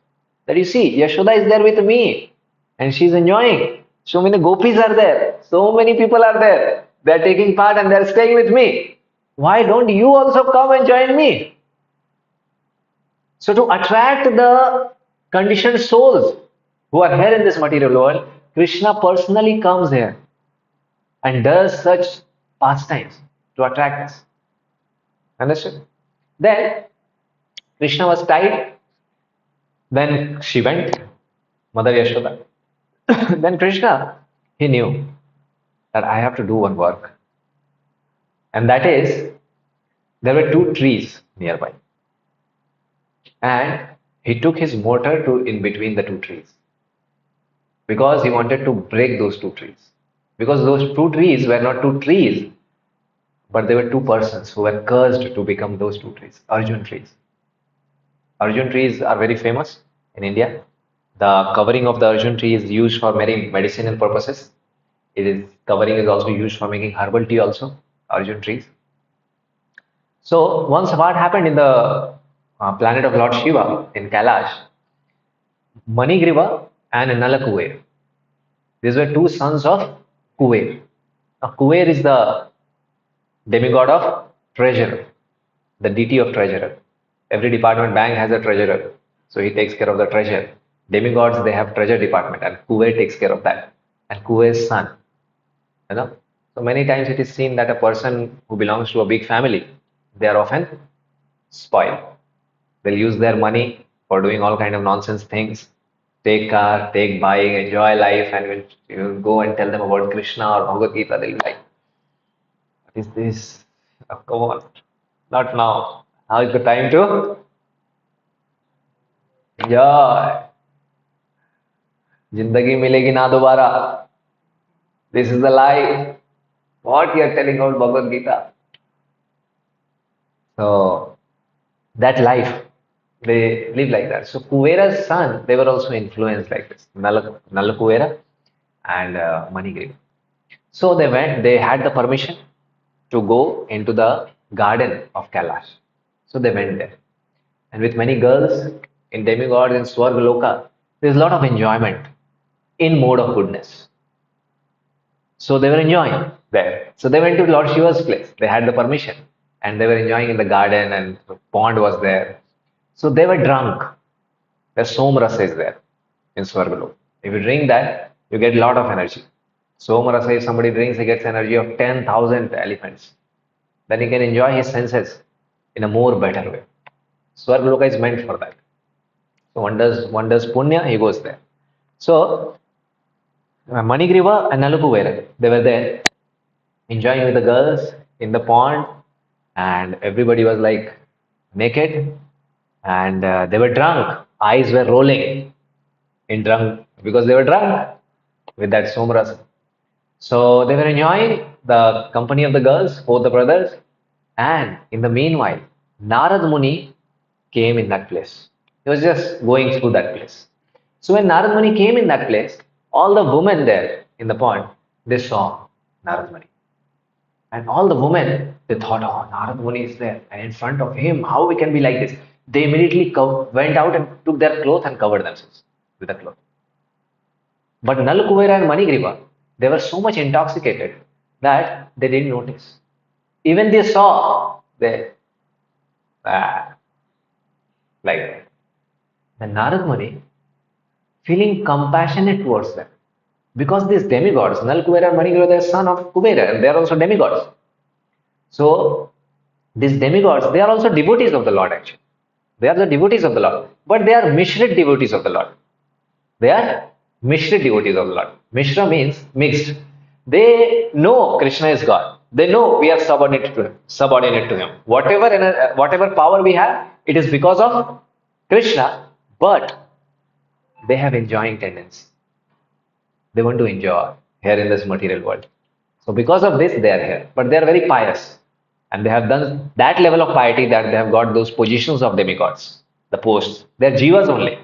That you see, Yashoda is there with me and she's enjoying. So many gopis are there. So many people are there. They are taking part and they are staying with me. Why don't you also come and join me? So to attract the conditioned souls who are here in this material world, Krishna personally comes here and does such pastimes to attract us. Understood? Then Krishna was tied. Then she went, Mother Yashoda. Then Krishna, he knew that I have to do one work. And that is, there were two trees nearby. And he took his mortar to in between the two trees. Because he wanted to break those two trees. Because those two trees were not two trees, but they were two persons who were cursed to become those two trees, Arjun trees. Arjun trees are very famous in India. The covering of the Arjun tree is used for many medicinal purposes. Covering is also used for making herbal tea also, Arjun trees. So once what happened in the planet of Lord Shiva in Kailash, Manigriva and Nalakuver. These were two sons of Kuver. Now Kuver is the demigod of treasurer, the deity of treasurer. Every department bank has a treasurer, so he takes care of the treasure. Demigods, they have treasure department, and Kuver takes care of that. And Kuver's son, you know. So many times it is seen that a person who belongs to a big family, they are often spoiled. They'll use their money for doing all kind of nonsense things. Take car, take bike, enjoy life, and when you go and tell them about Krishna or Bhagavad Gita, they'll be like, what is this? Oh, come on, not now. Now is the time to enjoy. Jindagi milegi na dobara. This is the life. What you are telling about Bhagavad Gita? So that life, they live like that. So Kuvera's son, they were also influenced like this. Nala and Manigriva. So they went, they had the permission to go into the garden of Kailash. So they went there. And with many girls in demigods in Swargaloka, there's a lot of enjoyment in mode of goodness. So they were enjoying there. So they went to Lord Shiva's place. They had the permission and they were enjoying in the garden and the pond was there. So they were drunk. The Somrasa is there in Swargaloka. If you drink that, you get a lot of energy. Somrasa, if somebody drinks, he gets energy of 10,000 elephants. Then he can enjoy his senses in a more better way. Swargaloka is meant for that. So one does punya, he goes there. So Manigriva and Nalukuvera, they were there. enjoying with the girls in the pond, and everybody was like naked, and they were drunk. Eyes were rolling in drunk because they were drunk with that somras. So they were enjoying the company of the girls, both the brothers, and in the meanwhile, Narad Muni came in that place. He was just going through that place. So when Narad Muni came in that place, all the women there in the pond, they saw Narad Muni. And all the women, they thought, oh, Narad Muni is there. And in front of him, how we can be like this? They immediately went out and took their clothes and covered themselves with the cloth. But Nalukuvera and Manigriva, they were so much intoxicated that they didn't notice. Even they saw, they, ah, like that. And Narad Muni, feeling compassionate towards them. Because these demigods, Nalukuvera and Manigriva, they are son of Kubera, and they are also demigods. So these demigods, they are also devotees of the Lord actually. They are the devotees of the Lord, but they are Mishrit devotees of the Lord. They are Mishrit devotees of the Lord. Mishra means mixed. They know Krishna is God. They know we are subordinate to Him. Subordinate to Him. Whatever power we have, it is because of Krishna. But they have enjoying tendency. They want to enjoy here in this material world. So because of this, they are here. But they are very pious. And they have done that level of piety that they have got those positions of demigods, the posts. They are jivas only.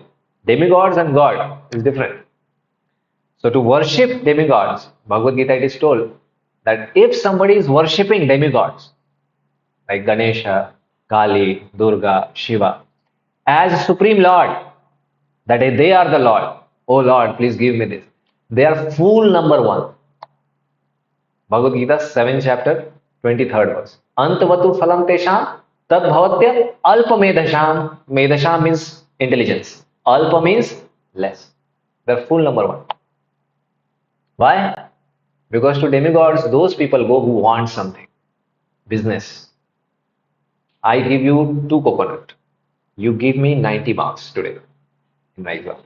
Demigods and God is different. So to worship demigods, Bhagavad Gita it is told that if somebody is worshipping demigods like Ganesha, Kali, Durga, Shiva, as Supreme Lord, that they are the Lord. Oh Lord, please give me this. They are fool number one. Bhagavad Gita, 7th chapter, 23rd verse. Antavatu phalam tesham tad bhavatya alpa medasham. Medasham means intelligence. Alpa means less. They are fool number one. Why? Because to demigods, those people go who want something. Business. I give you 2 coconut. You give me 90 marks today in my exam.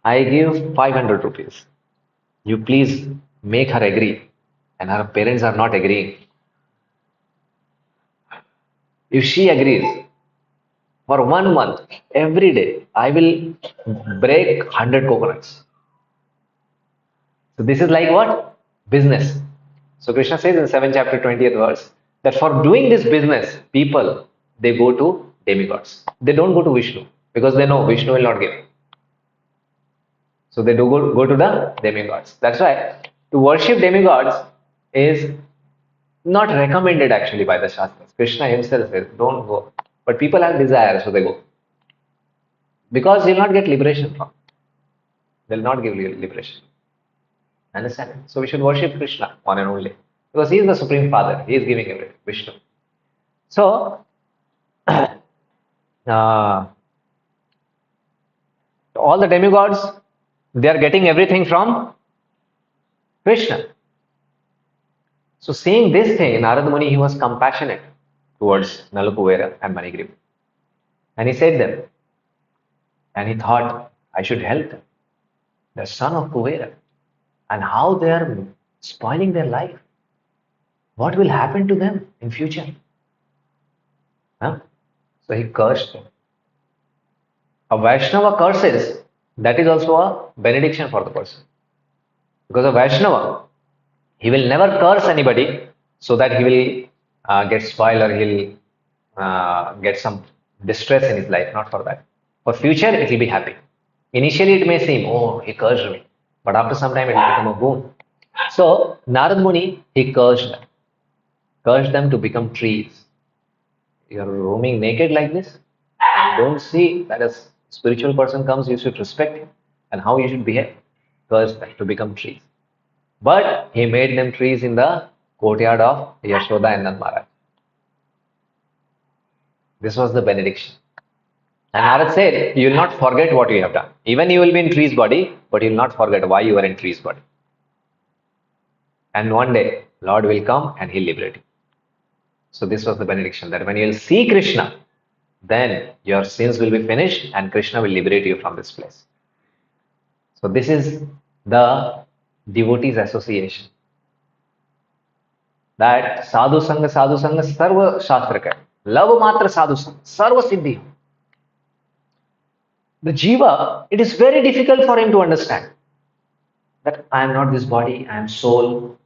I give 500 rupees. You please make her agree. And her parents are not agreeing. If she agrees, for 1 month, every day, I will break 100 coconuts. So this is like what? Business. So Krishna says in 7th chapter 20th verse that for doing this business, people, they go to demigods. They don't go to Vishnu because they know Vishnu will not give. So they do go to the demigods. That's why to worship demigods is not recommended actually by the Shastras. Krishna himself says, don't go. But people have desire, so they go. Because they'll not get liberation from. They'll not give you liberation. Understand? So we should worship Krishna one and only. Because he is the Supreme Father. He is giving everything. Vishnu. So, all the demigods, they are getting everything from Krishna. So seeing this thing, Narad Muni, he was compassionate towards Nalukuvera and Manigriva. And he said them. And he thought, I should help them. The son of Kuvera. And how they are spoiling their life. What will happen to them in future? Huh? So he cursed them. A Vaishnava curses, that is also a benediction for the person. Because a Vaishnava, he will never curse anybody so that he will get spoiled or he'll get some distress in his life. Not for that. For future, it will be happy. Initially, it may seem, oh, he cursed me. But after some time, it will become a boon. So, Narad Muni, he cursed them to become trees. You're roaming naked like this. Don't see that a spiritual person comes, you should respect him and how you should behave. Curse them to become trees. But he made them trees in the courtyard of Yashoda and Nand Maharaj. This was the benediction. And Narad said, you will not forget what you have done. Even you will be in tree's body, but you will not forget why you are in tree's body. And one day, Lord will come and he'll liberate you. So this was the benediction that when you will see Krishna, then your sins will be finished and Krishna will liberate you from this place. So this is the devotees association. that sadhu sanga sarva shastra ka. Love matra sadhu sanga, sarva siddhi. The jiva, it is very difficult for him to understand that I am not this body, I am soul,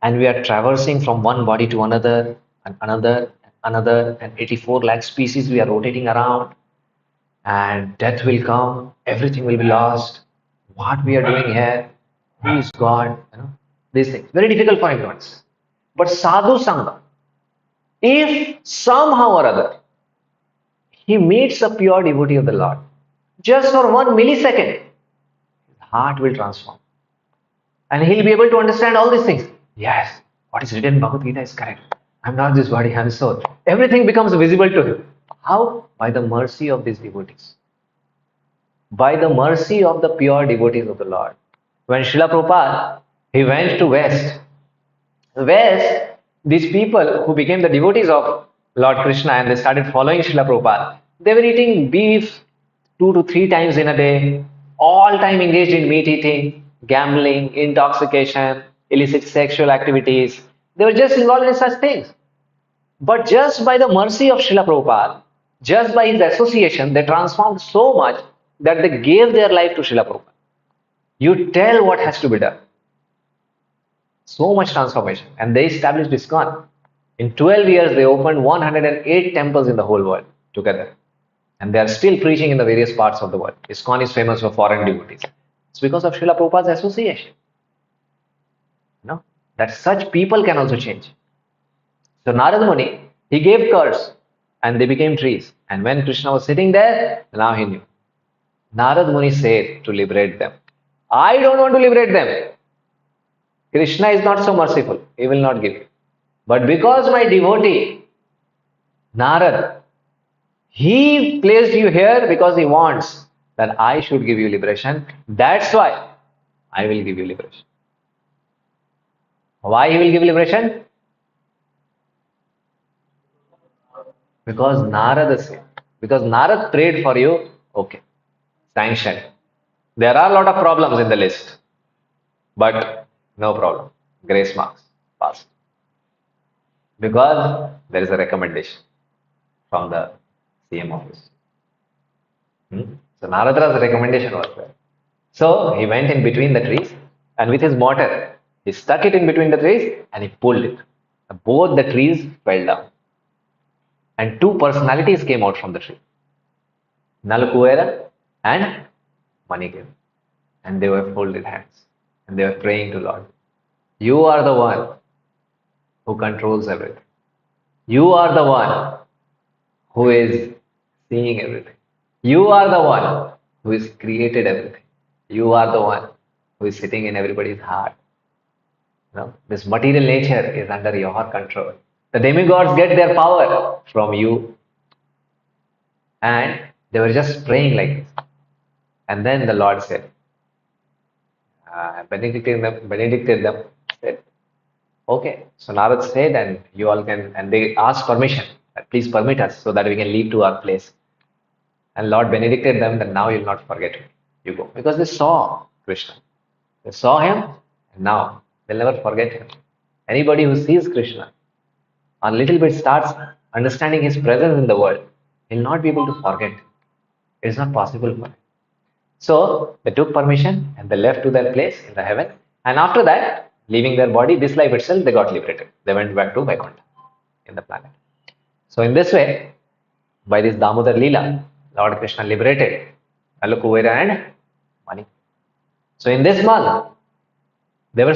and we are traversing from one body to another, and another, and another, and 84 lakh species we are rotating around, and death will come, everything will be lost. What we are doing here? Who is God? These things. Very difficult for him to understand. But sadhu sangha, if somehow or other he meets a pure devotee of the Lord, just for 1 millisecond, his heart will transform. And he'll be able to understand all these things. Yes, what is written in Bhagavad Gita is correct. I'm not this body, I'm soul. Everything becomes visible to him. How? By the mercy of these devotees. By the mercy of the pure devotees of the Lord. When Srila Prabhupada, he went to West, these people who became the devotees of Lord Krishna and they started following Srila Prabhupada, they were eating beef 2 to 3 times in a day, all time engaged in meat eating, gambling, intoxication, illicit sexual activities. They were just involved in such things. But just by the mercy of Srila Prabhupada, just by his association, they transformed so much that they gave their life to Srila Prabhupada. You tell what has to be done. So much transformation. And they established ISKCON. In 12 years, they opened 108 temples in the whole world together. And they are still preaching in the various parts of the world. ISKCON is famous for foreign devotees. It's because of Srila Prabhupada's association. That such people can also change. So Narad Muni, he gave curse and they became trees. And when Krishna was sitting there, now he knew. Narad Muni said to liberate them. I don't want to liberate them. Krishna is not so merciful. He will not give. But because my devotee, Narad, he placed you here because he wants that I should give you liberation. That's why I will give you liberation. Why he will give liberation? Because Narada said. Because Narad prayed for you. Okay. Sanctioned. There are a lot of problems in the list. But no problem. Grace marks. Passed. Because there is a recommendation from the CM office. So Narada's recommendation was there. So he went in between the trees and with his mortar, he stuck it in between the trees and he pulled it. Both the trees fell down. And two personalities came out from the tree. Nalkuera and Manikam. And they were folded hands. And they were praying to Lord. You are the one who controls everything. You are the one who is seeing everything. You are the one who has created everything. You are the one who is sitting in everybody's heart. This material nature is under your control. The demigods get their power from you. And they were just praying like this. And then the Lord said, benedicted them, said, okay. So Narad said, and you all can, and they asked permission, please permit us so that we can leave to our place. And Lord benedicted them that now you'll not forget me. You go. Because they saw Krishna. They saw him, and now they'll never forget him. Anybody who sees Krishna, a little bit starts understanding his presence in the world, he'll not be able to forget. It's not possible for him. So they took permission and they left to their place in the heaven. And after that, leaving their body, this life itself, they got liberated. They went back to Vaikuntha in the planet. So in this way, by this Damodar Lila, Lord Krishna liberated Alukuvera and Mani. So in this month, they were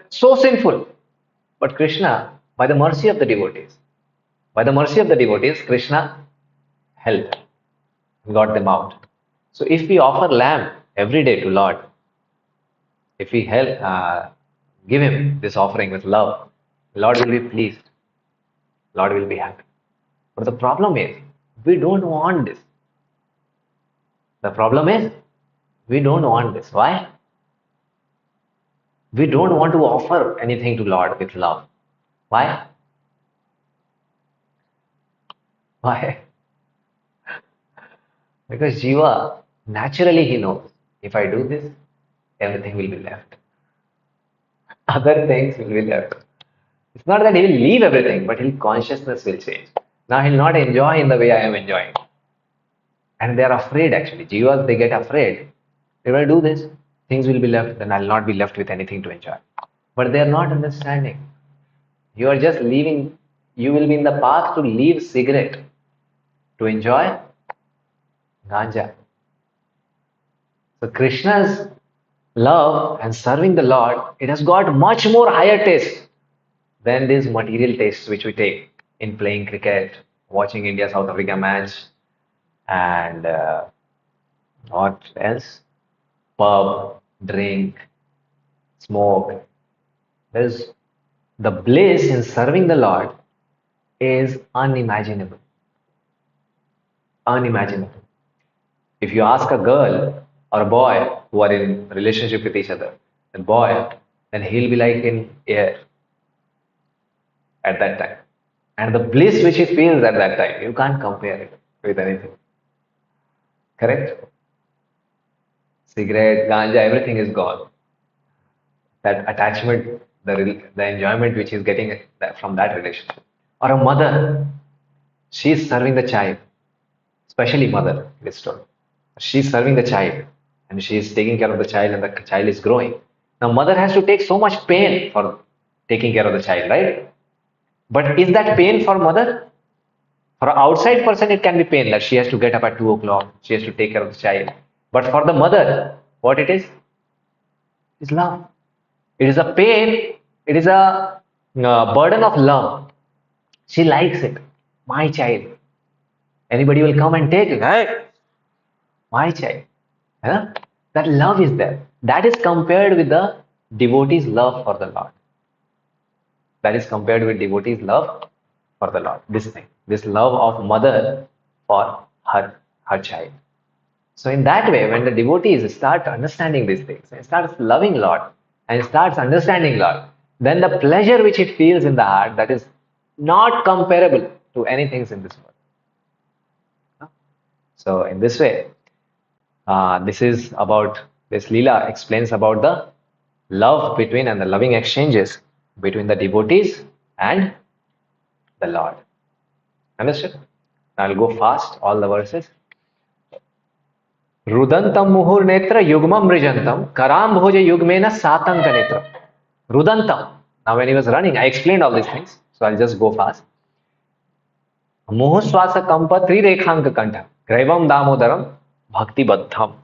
so sinful. But Krishna, by the mercy of the devotees, Krishna helped and got them out. So if we offer lamb every day to Lord, if we give him this offering with love, Lord will be pleased. Lord will be happy. But the problem is, we don't want this. The problem is, we don't want this. Why? We don't want to offer anything to Lord with love. Why? Why? Because Jiva, naturally he knows, if I do this, everything will be left. Other things will be left. It's not that he will leave everything, but his consciousness will change. Now he'll not enjoy in the way I am enjoying. And they are afraid actually. Jivas, they get afraid. They will do this. Things will be left, then I'll not be left with anything to enjoy. But they are not understanding. You are just leaving, you will be in the path to leave cigarette to enjoy ganja. So Krishna's love and serving the Lord, it has got much more higher taste than these material tastes which we take in playing cricket, watching India South Africa match, and what else? Pub, drink, smoke. There's the bliss in serving the Lord is unimaginable. Unimaginable. If you ask a girl or a boy who are in relationship with each other, and boy, then he'll be like in air at that time. And the bliss which he feels at that time, you can't compare it with anything. Correct? Cigarette, ganja, everything is gone. That attachment, the enjoyment which he's getting from that relationship. Or a mother, she's serving the child, especially mother, it's told. She's serving the child and she's taking care of the child and the child is growing. Now, mother has to take so much pain for taking care of the child, right? But is that pain for mother? For an outside person, it can be pain that she has to get up at 2 o'clock, she has to take care of the child. But for the mother, what it is love. It is a pain, it is a burden of love. She likes it. My child. Anybody will come and take it. Hey, my child. Huh? That love is there. That is compared with the devotee's love for the Lord. That is compared with devotee's love for the Lord. This thing, this love of mother for her child. So in that way, when the devotees start understanding these things and starts loving Lord and starts understanding Lord, then the pleasure which it feels in the heart, that is not comparable to anything in this world. So in this way, this is about this Leela explains about the love between and the loving exchanges between the devotees and the Lord. Understood? I'll go fast, all the verses. Rudantam muhur netra yugmam rijantam karam bhoja yugmena satanka netra. Rudantam. Now when he was running, I explained all these things, so I'll just go fast. Muhuswasa kampa trirekhanka kanta graivam damodaram bhakti baddham.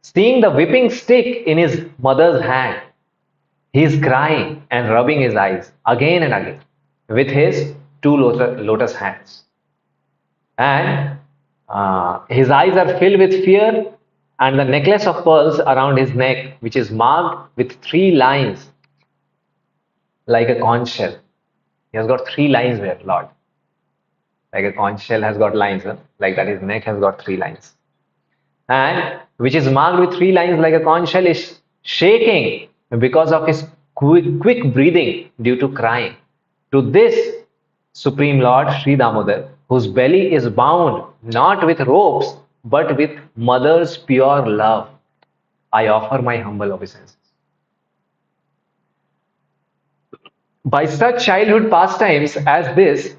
Seeing the whipping stick in his mother's hand, he is crying and rubbing his eyes again and again with his two lotus hands. And his eyes are filled with fear, and the necklace of pearls around his neck, which is marked with 3 lines like a conch shell. He has got 3 lines there, Lord. Like a conch shell has got lines, huh? Like that his neck has got 3 lines. And which is marked with 3 lines like a conch shell is shaking because of his quick breathing due to crying. To this Supreme Lord Sri Damodar, whose belly is bound not with ropes but with mother's pure love, I offer my humble obeisances. By such childhood pastimes as this,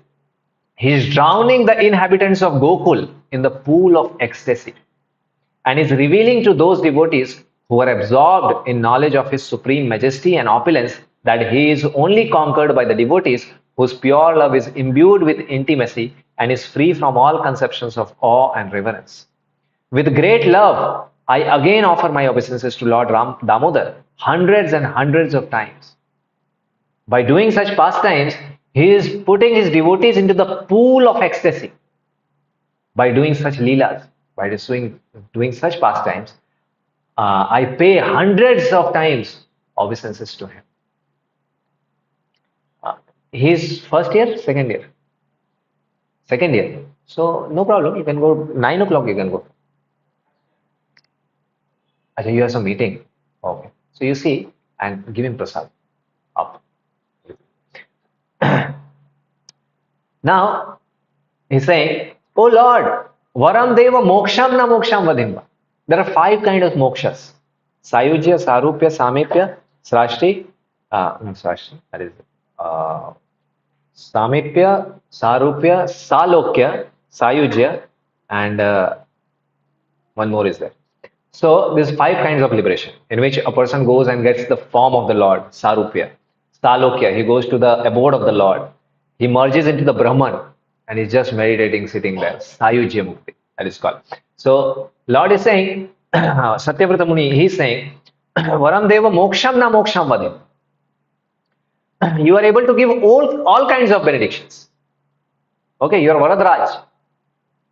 he is drowning the inhabitants of Gokul in the pool of ecstasy and is revealing to those devotees who are absorbed in knowledge of his supreme majesty and opulence that he is only conquered by the devotees whose pure love is imbued with intimacy and is free from all conceptions of awe and reverence. With great love, I again offer my obeisances to Lord Damodar hundreds and hundreds of times. By doing such pastimes, he is putting his devotees into the pool of ecstasy. By doing such leelas, by doing such pastimes, I pay hundreds of times obeisances to him. His first year, second year? Second year. So no problem, you can go 9 o'clock, you can go. Achha, you have some meeting. Okay. So you see and give him prasad. Up. Now, he's saying, Oh Lord, Varam Deva Moksham na Moksham Vadimba. There are 5 kinds of mokshas. Sayujya, Sarupya, Samipya, Srashti. No, Srashti, that is it. uh, Samipya, Sarupya, Salokya, Sayujya, and one more is there. So there's five kinds of liberation in which a person goes and gets the form of the Lord, Sarupya. Salokya, he goes to the abode of the Lord. He merges into the Brahman and he's just meditating, sitting there. Sayujya Mukti, that is called. So Lord is saying, Satyavrata Muni, he's saying, Varam Deva Moksham na Moksham Vadim. You are able to give all kinds of benedictions. Okay, you are Varadraj.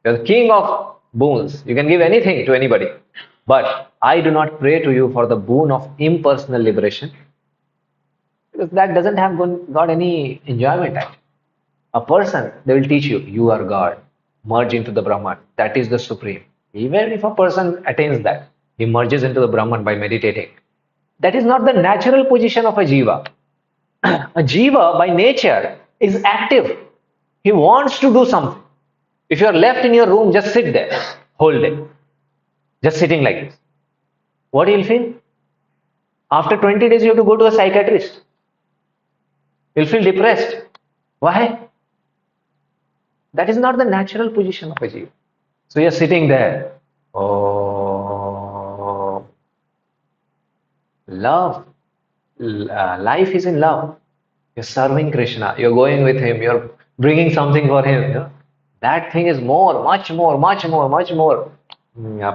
You're the king of boons. You can give anything to anybody. But I do not pray to you for the boon of impersonal liberation because that doesn't have got any enjoyment actually. A person, they will teach you, you are God. Merge into the Brahman. That is the supreme. Even if a person attains that, he merges into the Brahman by meditating. That is not the natural position of a jiva. A jiva by nature is active. He wants to do something. If you are left in your room, just sit there whole day, just sitting like this. What you'll feel? After 20 days, you have to go to a psychiatrist. You'll feel depressed. Why? That is not the natural position of a jiva. So you're sitting there. Oh, love. Life is in love. You're serving Krishna. You're going with him. You're bringing something for him. That thing is more, much more, much more, much more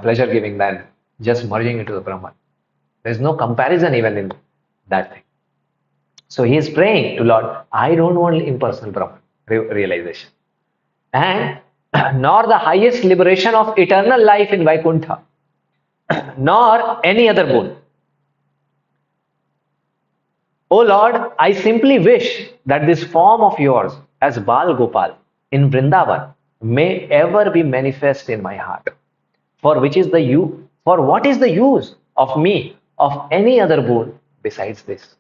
pleasure giving than just merging into the Brahman. There's no comparison even in that thing. So he is praying to Lord, I don't want impersonal Brahman realization. And nor the highest liberation of eternal life in Vaikuntha, nor any other boon. O Lord, I simply wish that this form of yours as Bal Gopal in Vrindavan may ever be manifest in my heart. For which is the for what is the use of me of any other boon besides this?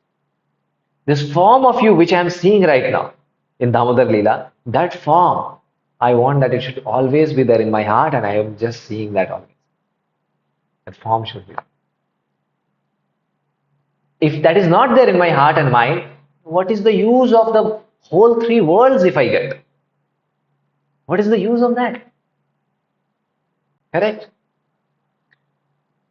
This form of you which I am seeing right now in Damodar Lila, that form, I want that it should always be there in my heart and I am just seeing that always. That form should be. If that is not there in my heart and mind, what is the use of the whole three worlds if I get? What is the use of that? Correct?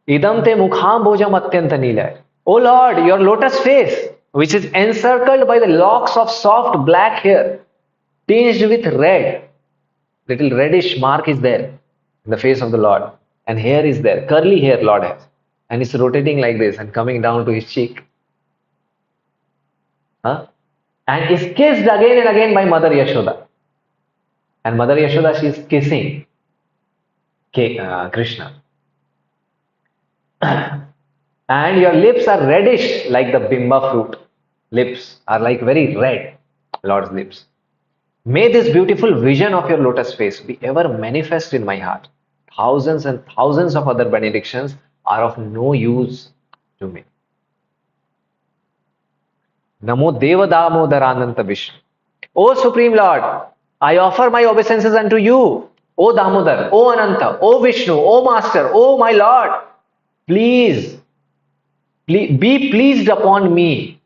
Idam te mukham bojam atyanta nila. O Lord, your lotus face, which is encircled by the locks of soft black hair, tinged with red. Little reddish mark is there in the face of the Lord. And hair is there. Curly hair Lord has. And it's rotating like this and coming down to his cheek. Huh? And is kissed again and again by Mother Yashoda. And Mother Yashoda, she is kissing Krishna. And your lips are reddish like the bimba fruit. Lips are like very red, Lord's lips. May this beautiful vision of your lotus face be ever manifest in my heart. Thousands and thousands of other benedictions are of no use to me. Namo Deva Damodar Ananta Vishnu. O Supreme Lord, I offer my obeisances unto you. O Damodar, O Ananta, O Vishnu, O Master, O my Lord. Please be pleased upon me.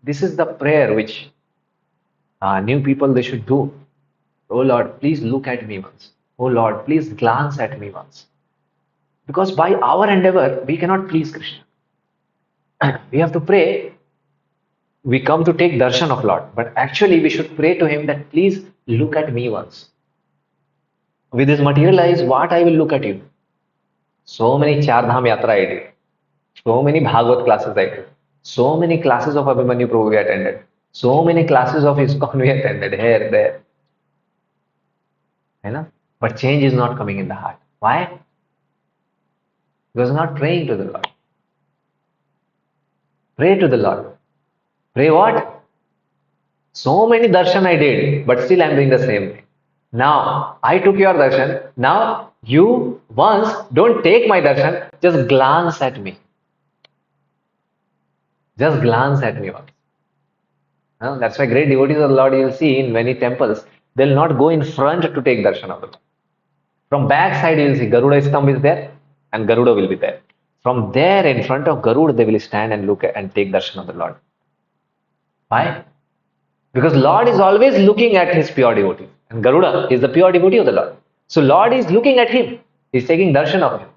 This is the prayer which new people they should do. Oh Lord, please look at me once. Oh Lord, please glance at me once. Because by our endeavor, we cannot please Krishna. We have to pray. We come to take darshan of Lord, but actually we should pray to him that please look at me once. With this material eyes, what I will look at you? So many Char Dham Yatra I did. So many Bhagavad classes I did. So many classes of Abhimanyu Prabhu we attended. So many classes of ISKCON we attended here, there. You know? But change is not coming in the heart. Why? Because not praying to the Lord. Pray to the Lord. Pray what? So many darshan I did, but still I am doing the same thing. Now, I took your darshan. Now, you once don't take my darshan, just glance at me. Just glance at me once. That's why great devotees of the Lord you will see in many temples, they will not go in front to take darshan of the Lord. From back side you will see Garuda Stambh is there and Garuda will be there. From there in front of Garuda they will stand and look at and take darshan of the Lord. Why? Because Lord is always looking at his pure devotee. And Garuda is the pure devotee of the Lord. So Lord is looking at him. He's taking darshan of him.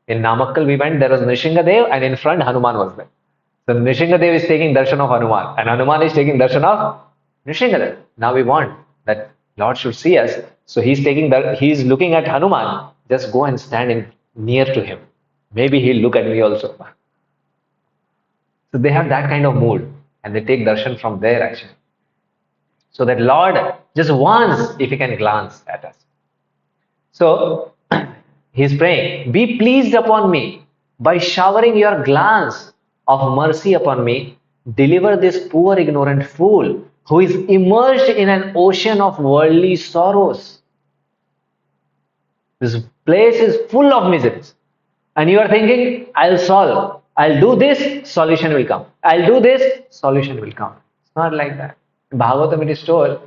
In Namakkal we went, there was Nrisinghadev and in front Hanuman was there. So Nrisinghadev is taking darshan of Hanuman and Hanuman is taking darshan of Nrisinghadev. Now we want that Lord should see us. So he's looking at Hanuman. Just go and stand near to him. Maybe he'll look at me also. So they have that kind of mood and they take darshan from there actually. So that Lord just once, if he can glance at us. So he's praying, be pleased upon me by showering your glance of mercy upon me. Deliver this poor ignorant fool who is immersed in an ocean of worldly sorrows. This place is full of miseries. And you are thinking, I'll solve. I'll do this, solution will come. I'll do this, solution will come. It's not like that. In Bhagavatam it is told,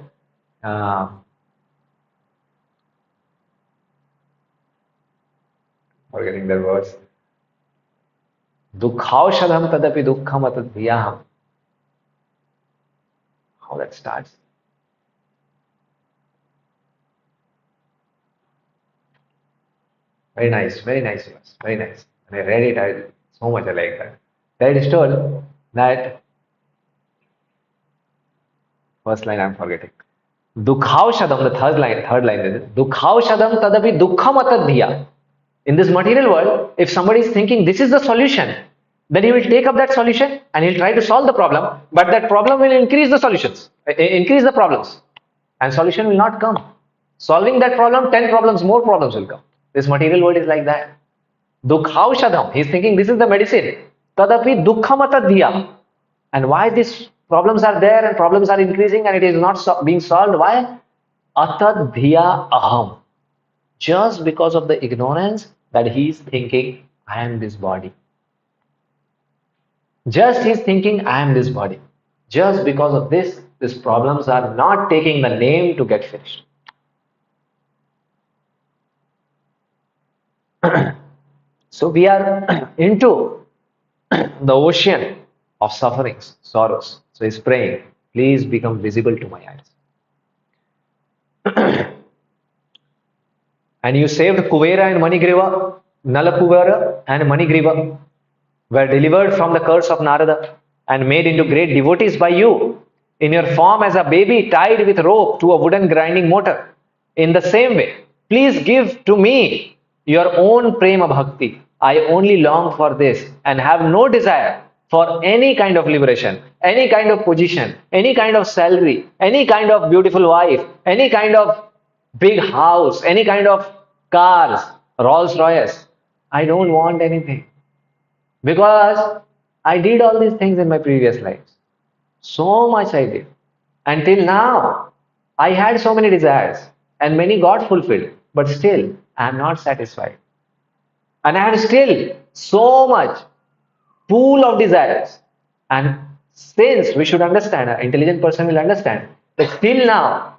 forgetting the words, Dukhaushadham tadapi dukkham atadhyaham. How that starts. Very nice verse. Very nice. When I read it, so much I like that. There it is told that first line I'm forgetting. Dukhaushadam, the third line is it? Dukhaushadam tadapi dukkham atadhya. In this material world, if somebody is thinking this is the solution, then he will take up that solution and he'll try to solve the problem, but that problem will increase the solutions, increase the problems, and solution will not come. Solving that problem, 10 problems, more problems will come. This material world is like that. Dukhaushadam, he's thinking this is the medicine. Tadapi dukkhamatadhyam. And why these problems are there and problems are increasing and it is not being solved? Why? Atadhya aham. Just because of the ignorance that he is thinking, I am this body. Just he's thinking, I am this body. Just because of this, these problems are not taking the name to get finished. So we are into the ocean of sufferings, sorrows. So he's praying, please become visible to my eyes. And you saved Kuvera and Manigriva, Nalakuvera and Manigriva were delivered from the curse of Narada and made into great devotees by you in your form as a baby tied with rope to a wooden grinding motor. In the same way, please give to me your own prema bhakti. I only long for this and have no desire for any kind of liberation, any kind of position, any kind of salary, any kind of beautiful wife, any kind of big house, any kind of cars, Rolls Royce. I don't want anything. Because I did all these things in my previous lives. So much I did. Until now, I had so many desires and many got fulfilled. But still, I am not satisfied. And I have still so much pool of desires. And since we should understand, an intelligent person will understand that still now,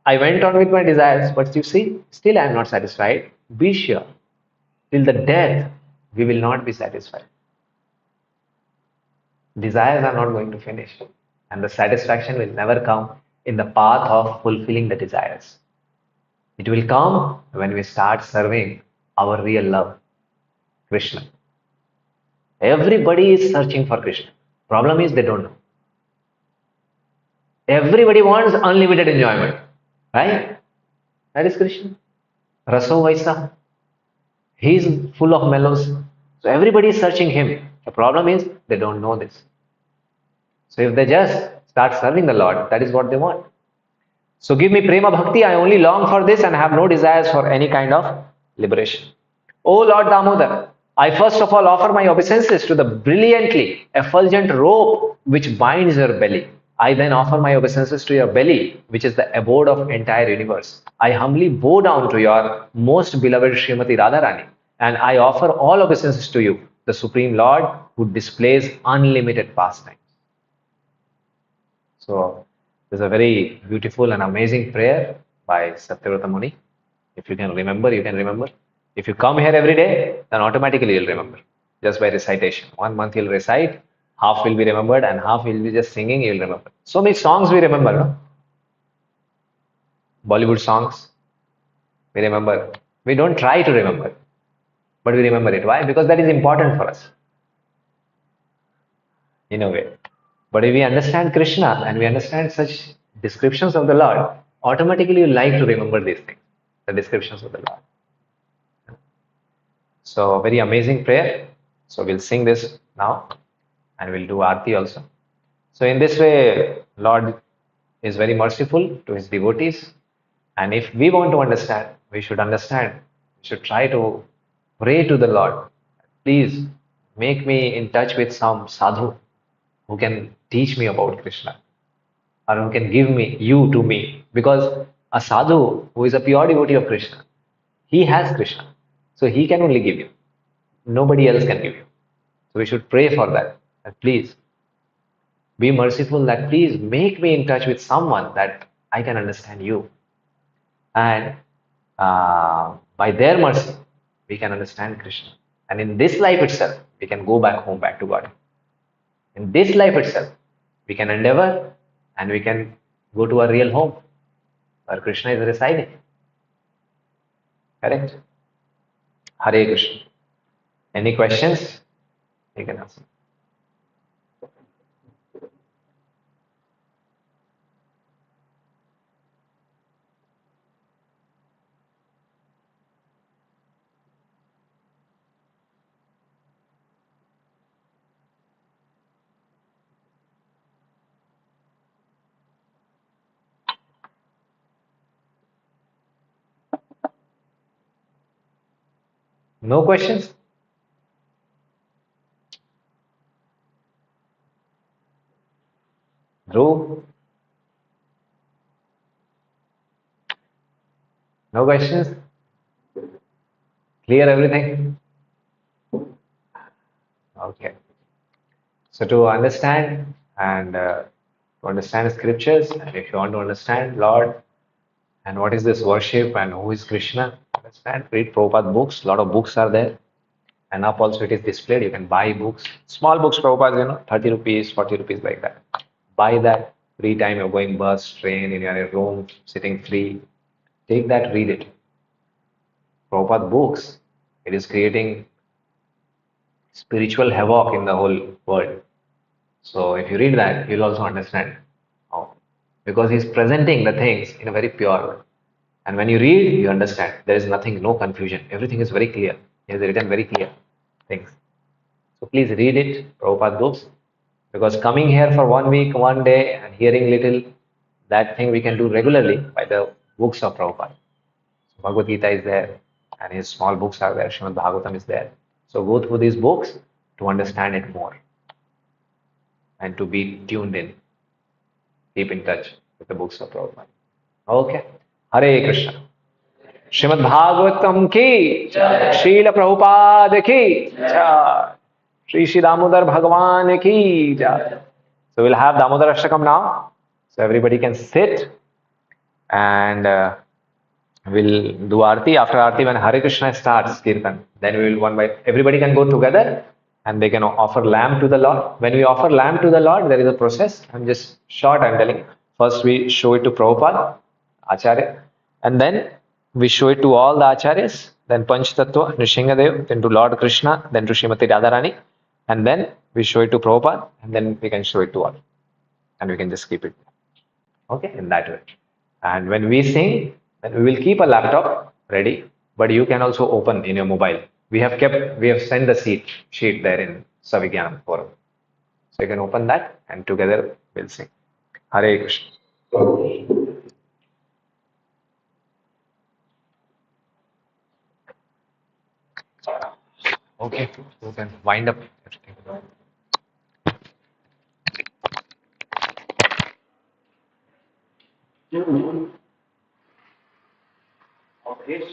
I went on with my desires, but you see, still I am not satisfied. Be sure, till the death, we will not be satisfied. Desires are not going to finish, and the satisfaction will never come in the path of fulfilling the desires. It will come when we start serving our real love, Krishna. Everybody is searching for Krishna. Problem is they don't know. Everybody wants unlimited enjoyment, right? That is Krishna. Raso Vaisa. He is full of mellows. So everybody is searching him. The problem is they don't know this. So if they just start serving the Lord, that is what they want. So give me prema bhakti. I only long for this and have no desires for any kind of liberation. O Lord Damodar, I first of all offer my obeisances to the brilliantly effulgent rope which binds your belly. I then offer my obeisances to your belly, which is the abode of entire universe. I humbly bow down to your most beloved Srimati Radharani, and I offer all obeisances to you, the Supreme Lord, who displays unlimited pastimes. So, there's a very beautiful and amazing prayer by Satyavrata Muni. If you can remember, you can remember. If you come here every day, then automatically you'll remember just by recitation. 1 month you'll recite, Half will be remembered and half will be just singing, you'll remember. So many songs we remember, no? Bollywood songs, we remember. We don't try to remember, but we remember it. Why? Because that is important for us, in a way. But if we understand Krishna and we understand such descriptions of the Lord, automatically you like to remember these things, the descriptions of the Lord. So very amazing prayer. So we'll sing this now and we'll do Aarti also. So in this way, Lord is very merciful to his devotees. And if we want to understand, we should understand. We should try to pray to the Lord. Please make me in touch with some sadhu who can teach me about Krishna or who can give me you to me. Because a sadhu who is a pure devotee of Krishna, he has Krishna. So he can only give you. Nobody else can give you. So we should pray for that. And please be merciful that please make me in touch with someone that I can understand you. And by their mercy, we can understand Krishna. And in this life itself, we can go back home, back to God. In this life itself, we can endeavor and we can go to our real home where Krishna is residing. Correct? Hare Krishna. Any questions? You can ask. No questions? Dhruv? No questions? Clear everything? Okay. So to understand and to understand scriptures, and if you want to understand Lord and what is this worship and who is Krishna, understand, read Prabhupada books. A lot of books are there. And up also it is displayed. You can buy books, small books, Prabhupada, 30 rupees, 40 rupees like that. Buy that. Free time, you're going bus, train, in your room, sitting free. Take that, read it. Prabhupada books, it is creating spiritual havoc in the whole world. So if you read that, you'll also understand how. Because he's presenting the things in a very pure way. And when you read, you understand. There is nothing, no confusion. Everything is very clear. He has written very clear things. So please read it, Prabhupada books. Because coming here for 1 week, 1 day, and hearing little, that thing we can do regularly by the books of Prabhupada. So Bhagavad Gita is there, and his small books are there. Srimad Bhagavatam is there. So go through these books to understand it more and to be tuned in. Keep in touch with the books of Prabhupada. Okay. Hare Krishna. Srimad Bhagavatam ki, Srila Prabhupada ki, Shri Damodar Bhagavan ki. So we'll have Damodar Ashtakam now. So everybody can sit and we'll do Aarti. After Aarti, when Hare Krishna starts Kirtan, then we will one by everybody can go together and they can offer lamb to the Lord. When we offer lamb to the Lord, there is a process. I'm just short, I'm telling. First, we show it to Prabhupada, Acharya, and then we show it to all the Acharyas, then Panch Tattva, Nrsingadev, then to Lord Krishna, then to Srimati Radharani, and then we show it to Prabhupada, and then we can show it to all. And we can just keep it. Okay, in that way. And when we sing, then we will keep a laptop ready, but you can also open in your mobile. We have sent the sheet there in Savigyan forum. So you can open that and together we'll sing. Hare Krishna. Okay, you can wind up everything. Okay.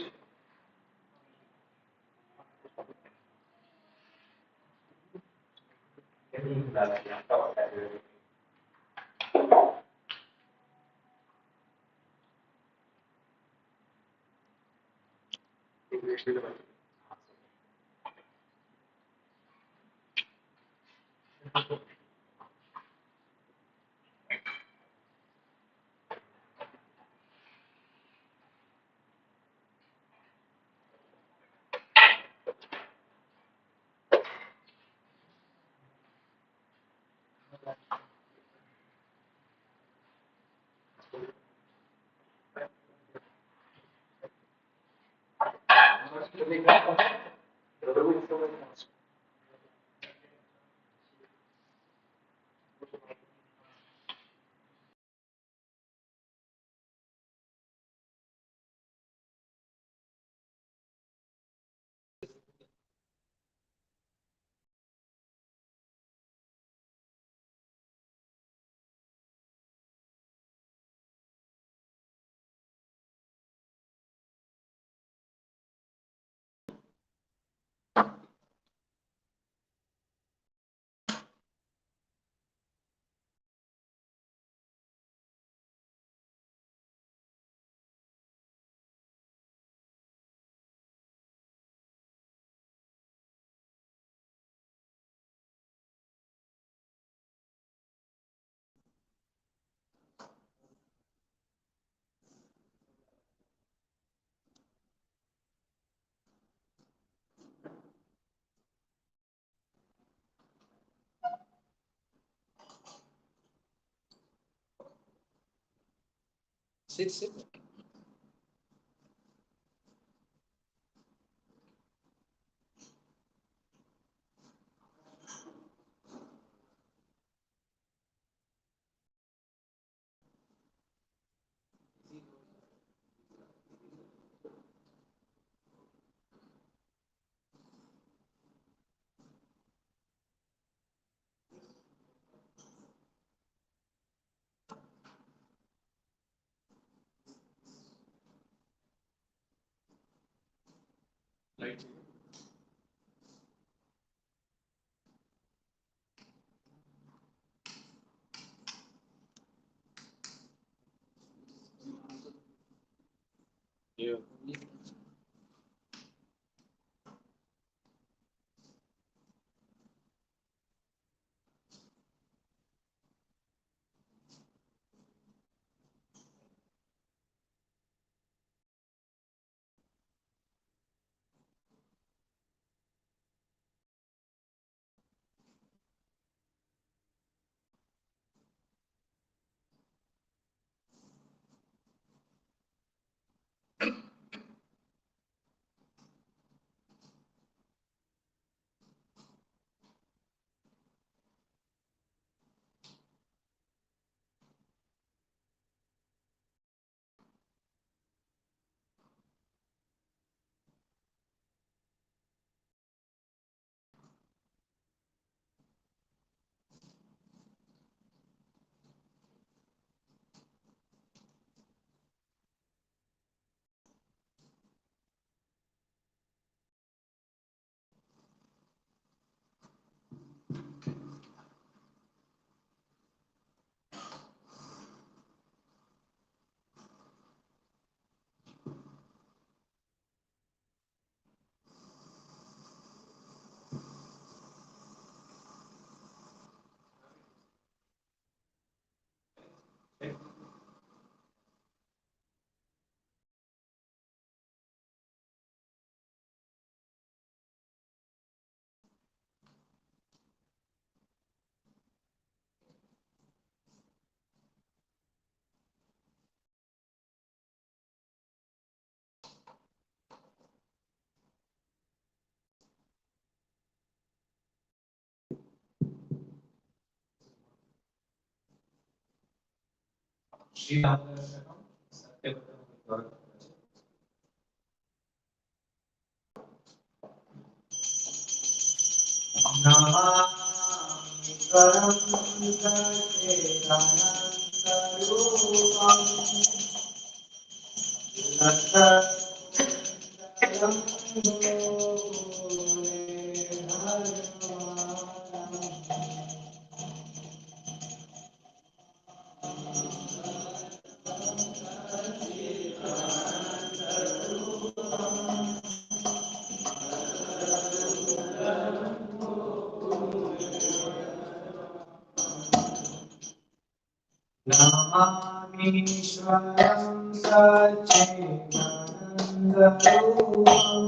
Namamishwaram Sachidanandharupam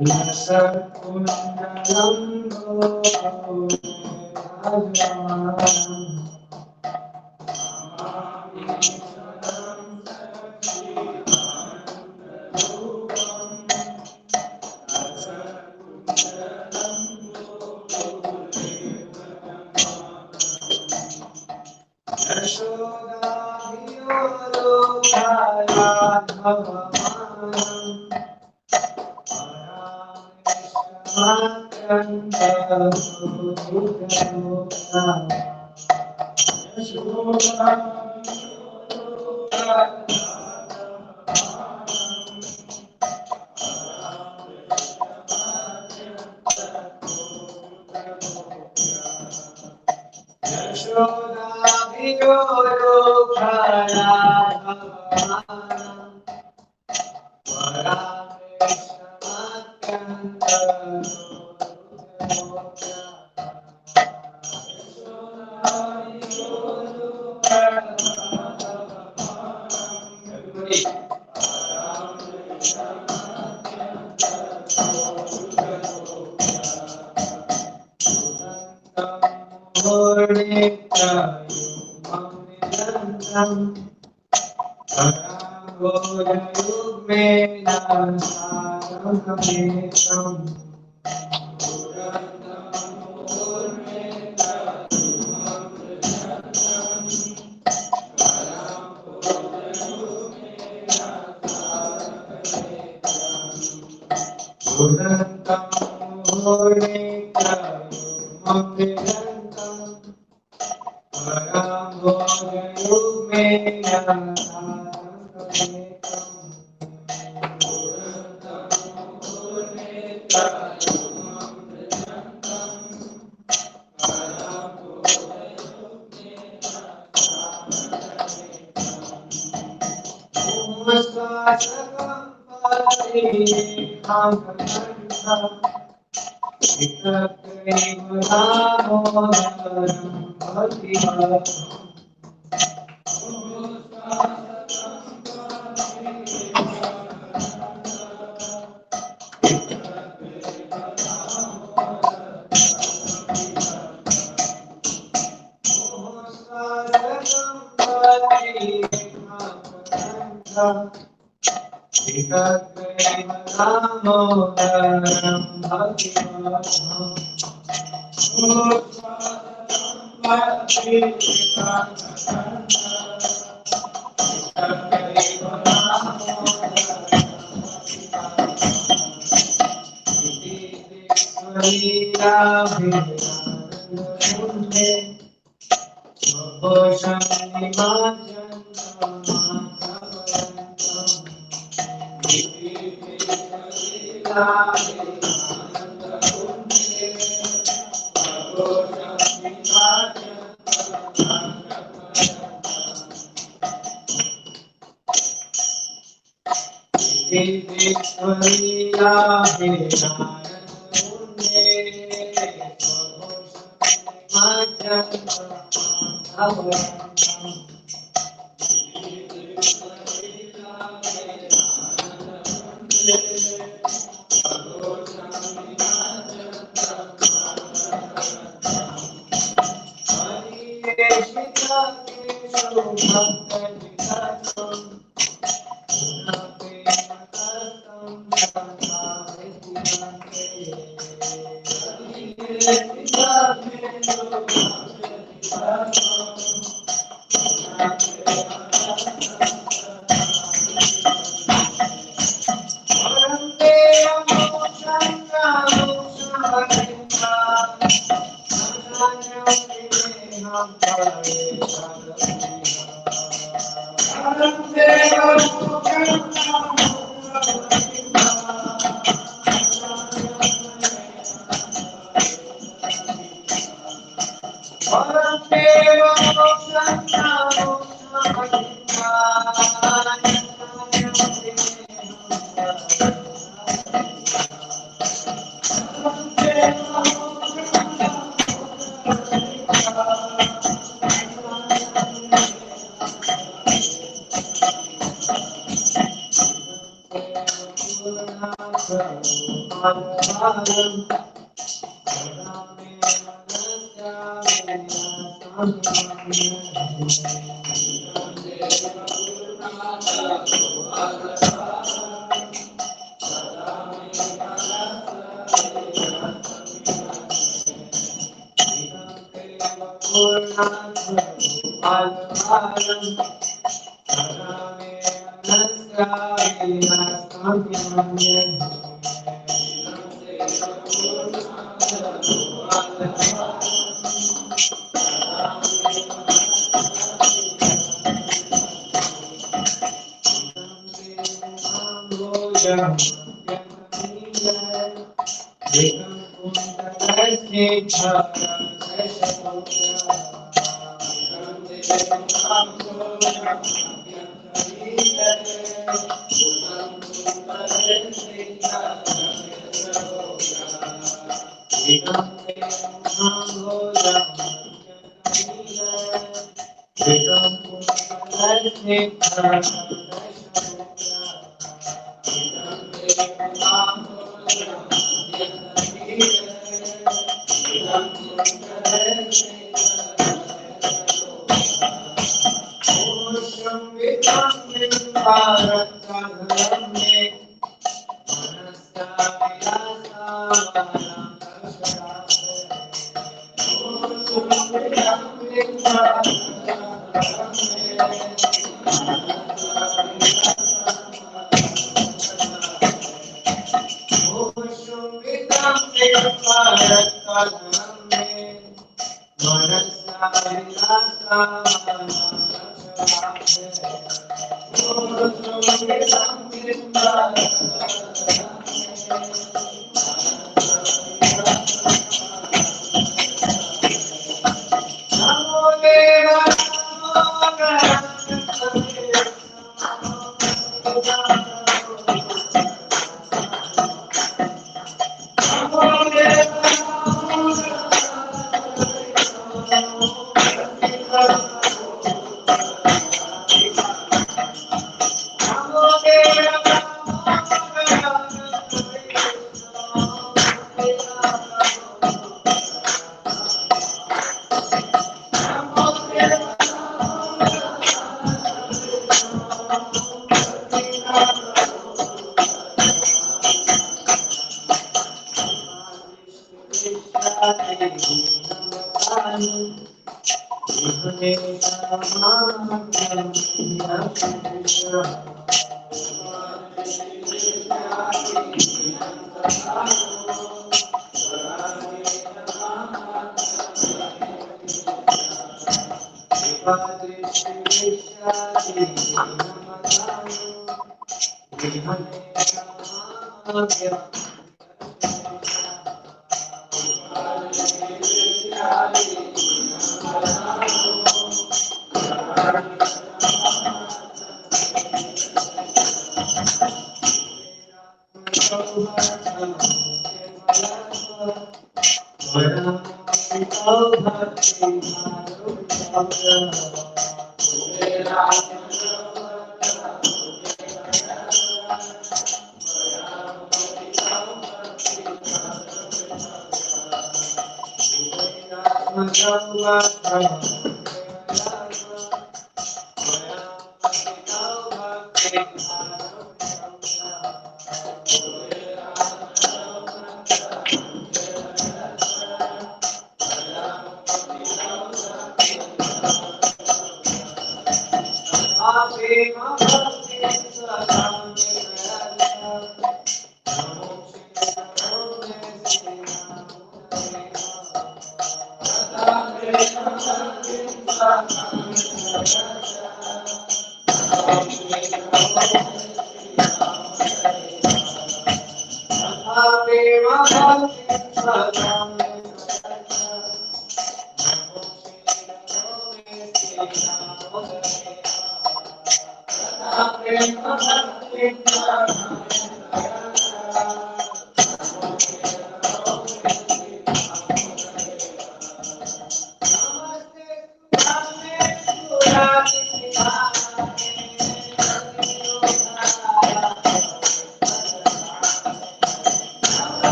Nasakundalam Bhojam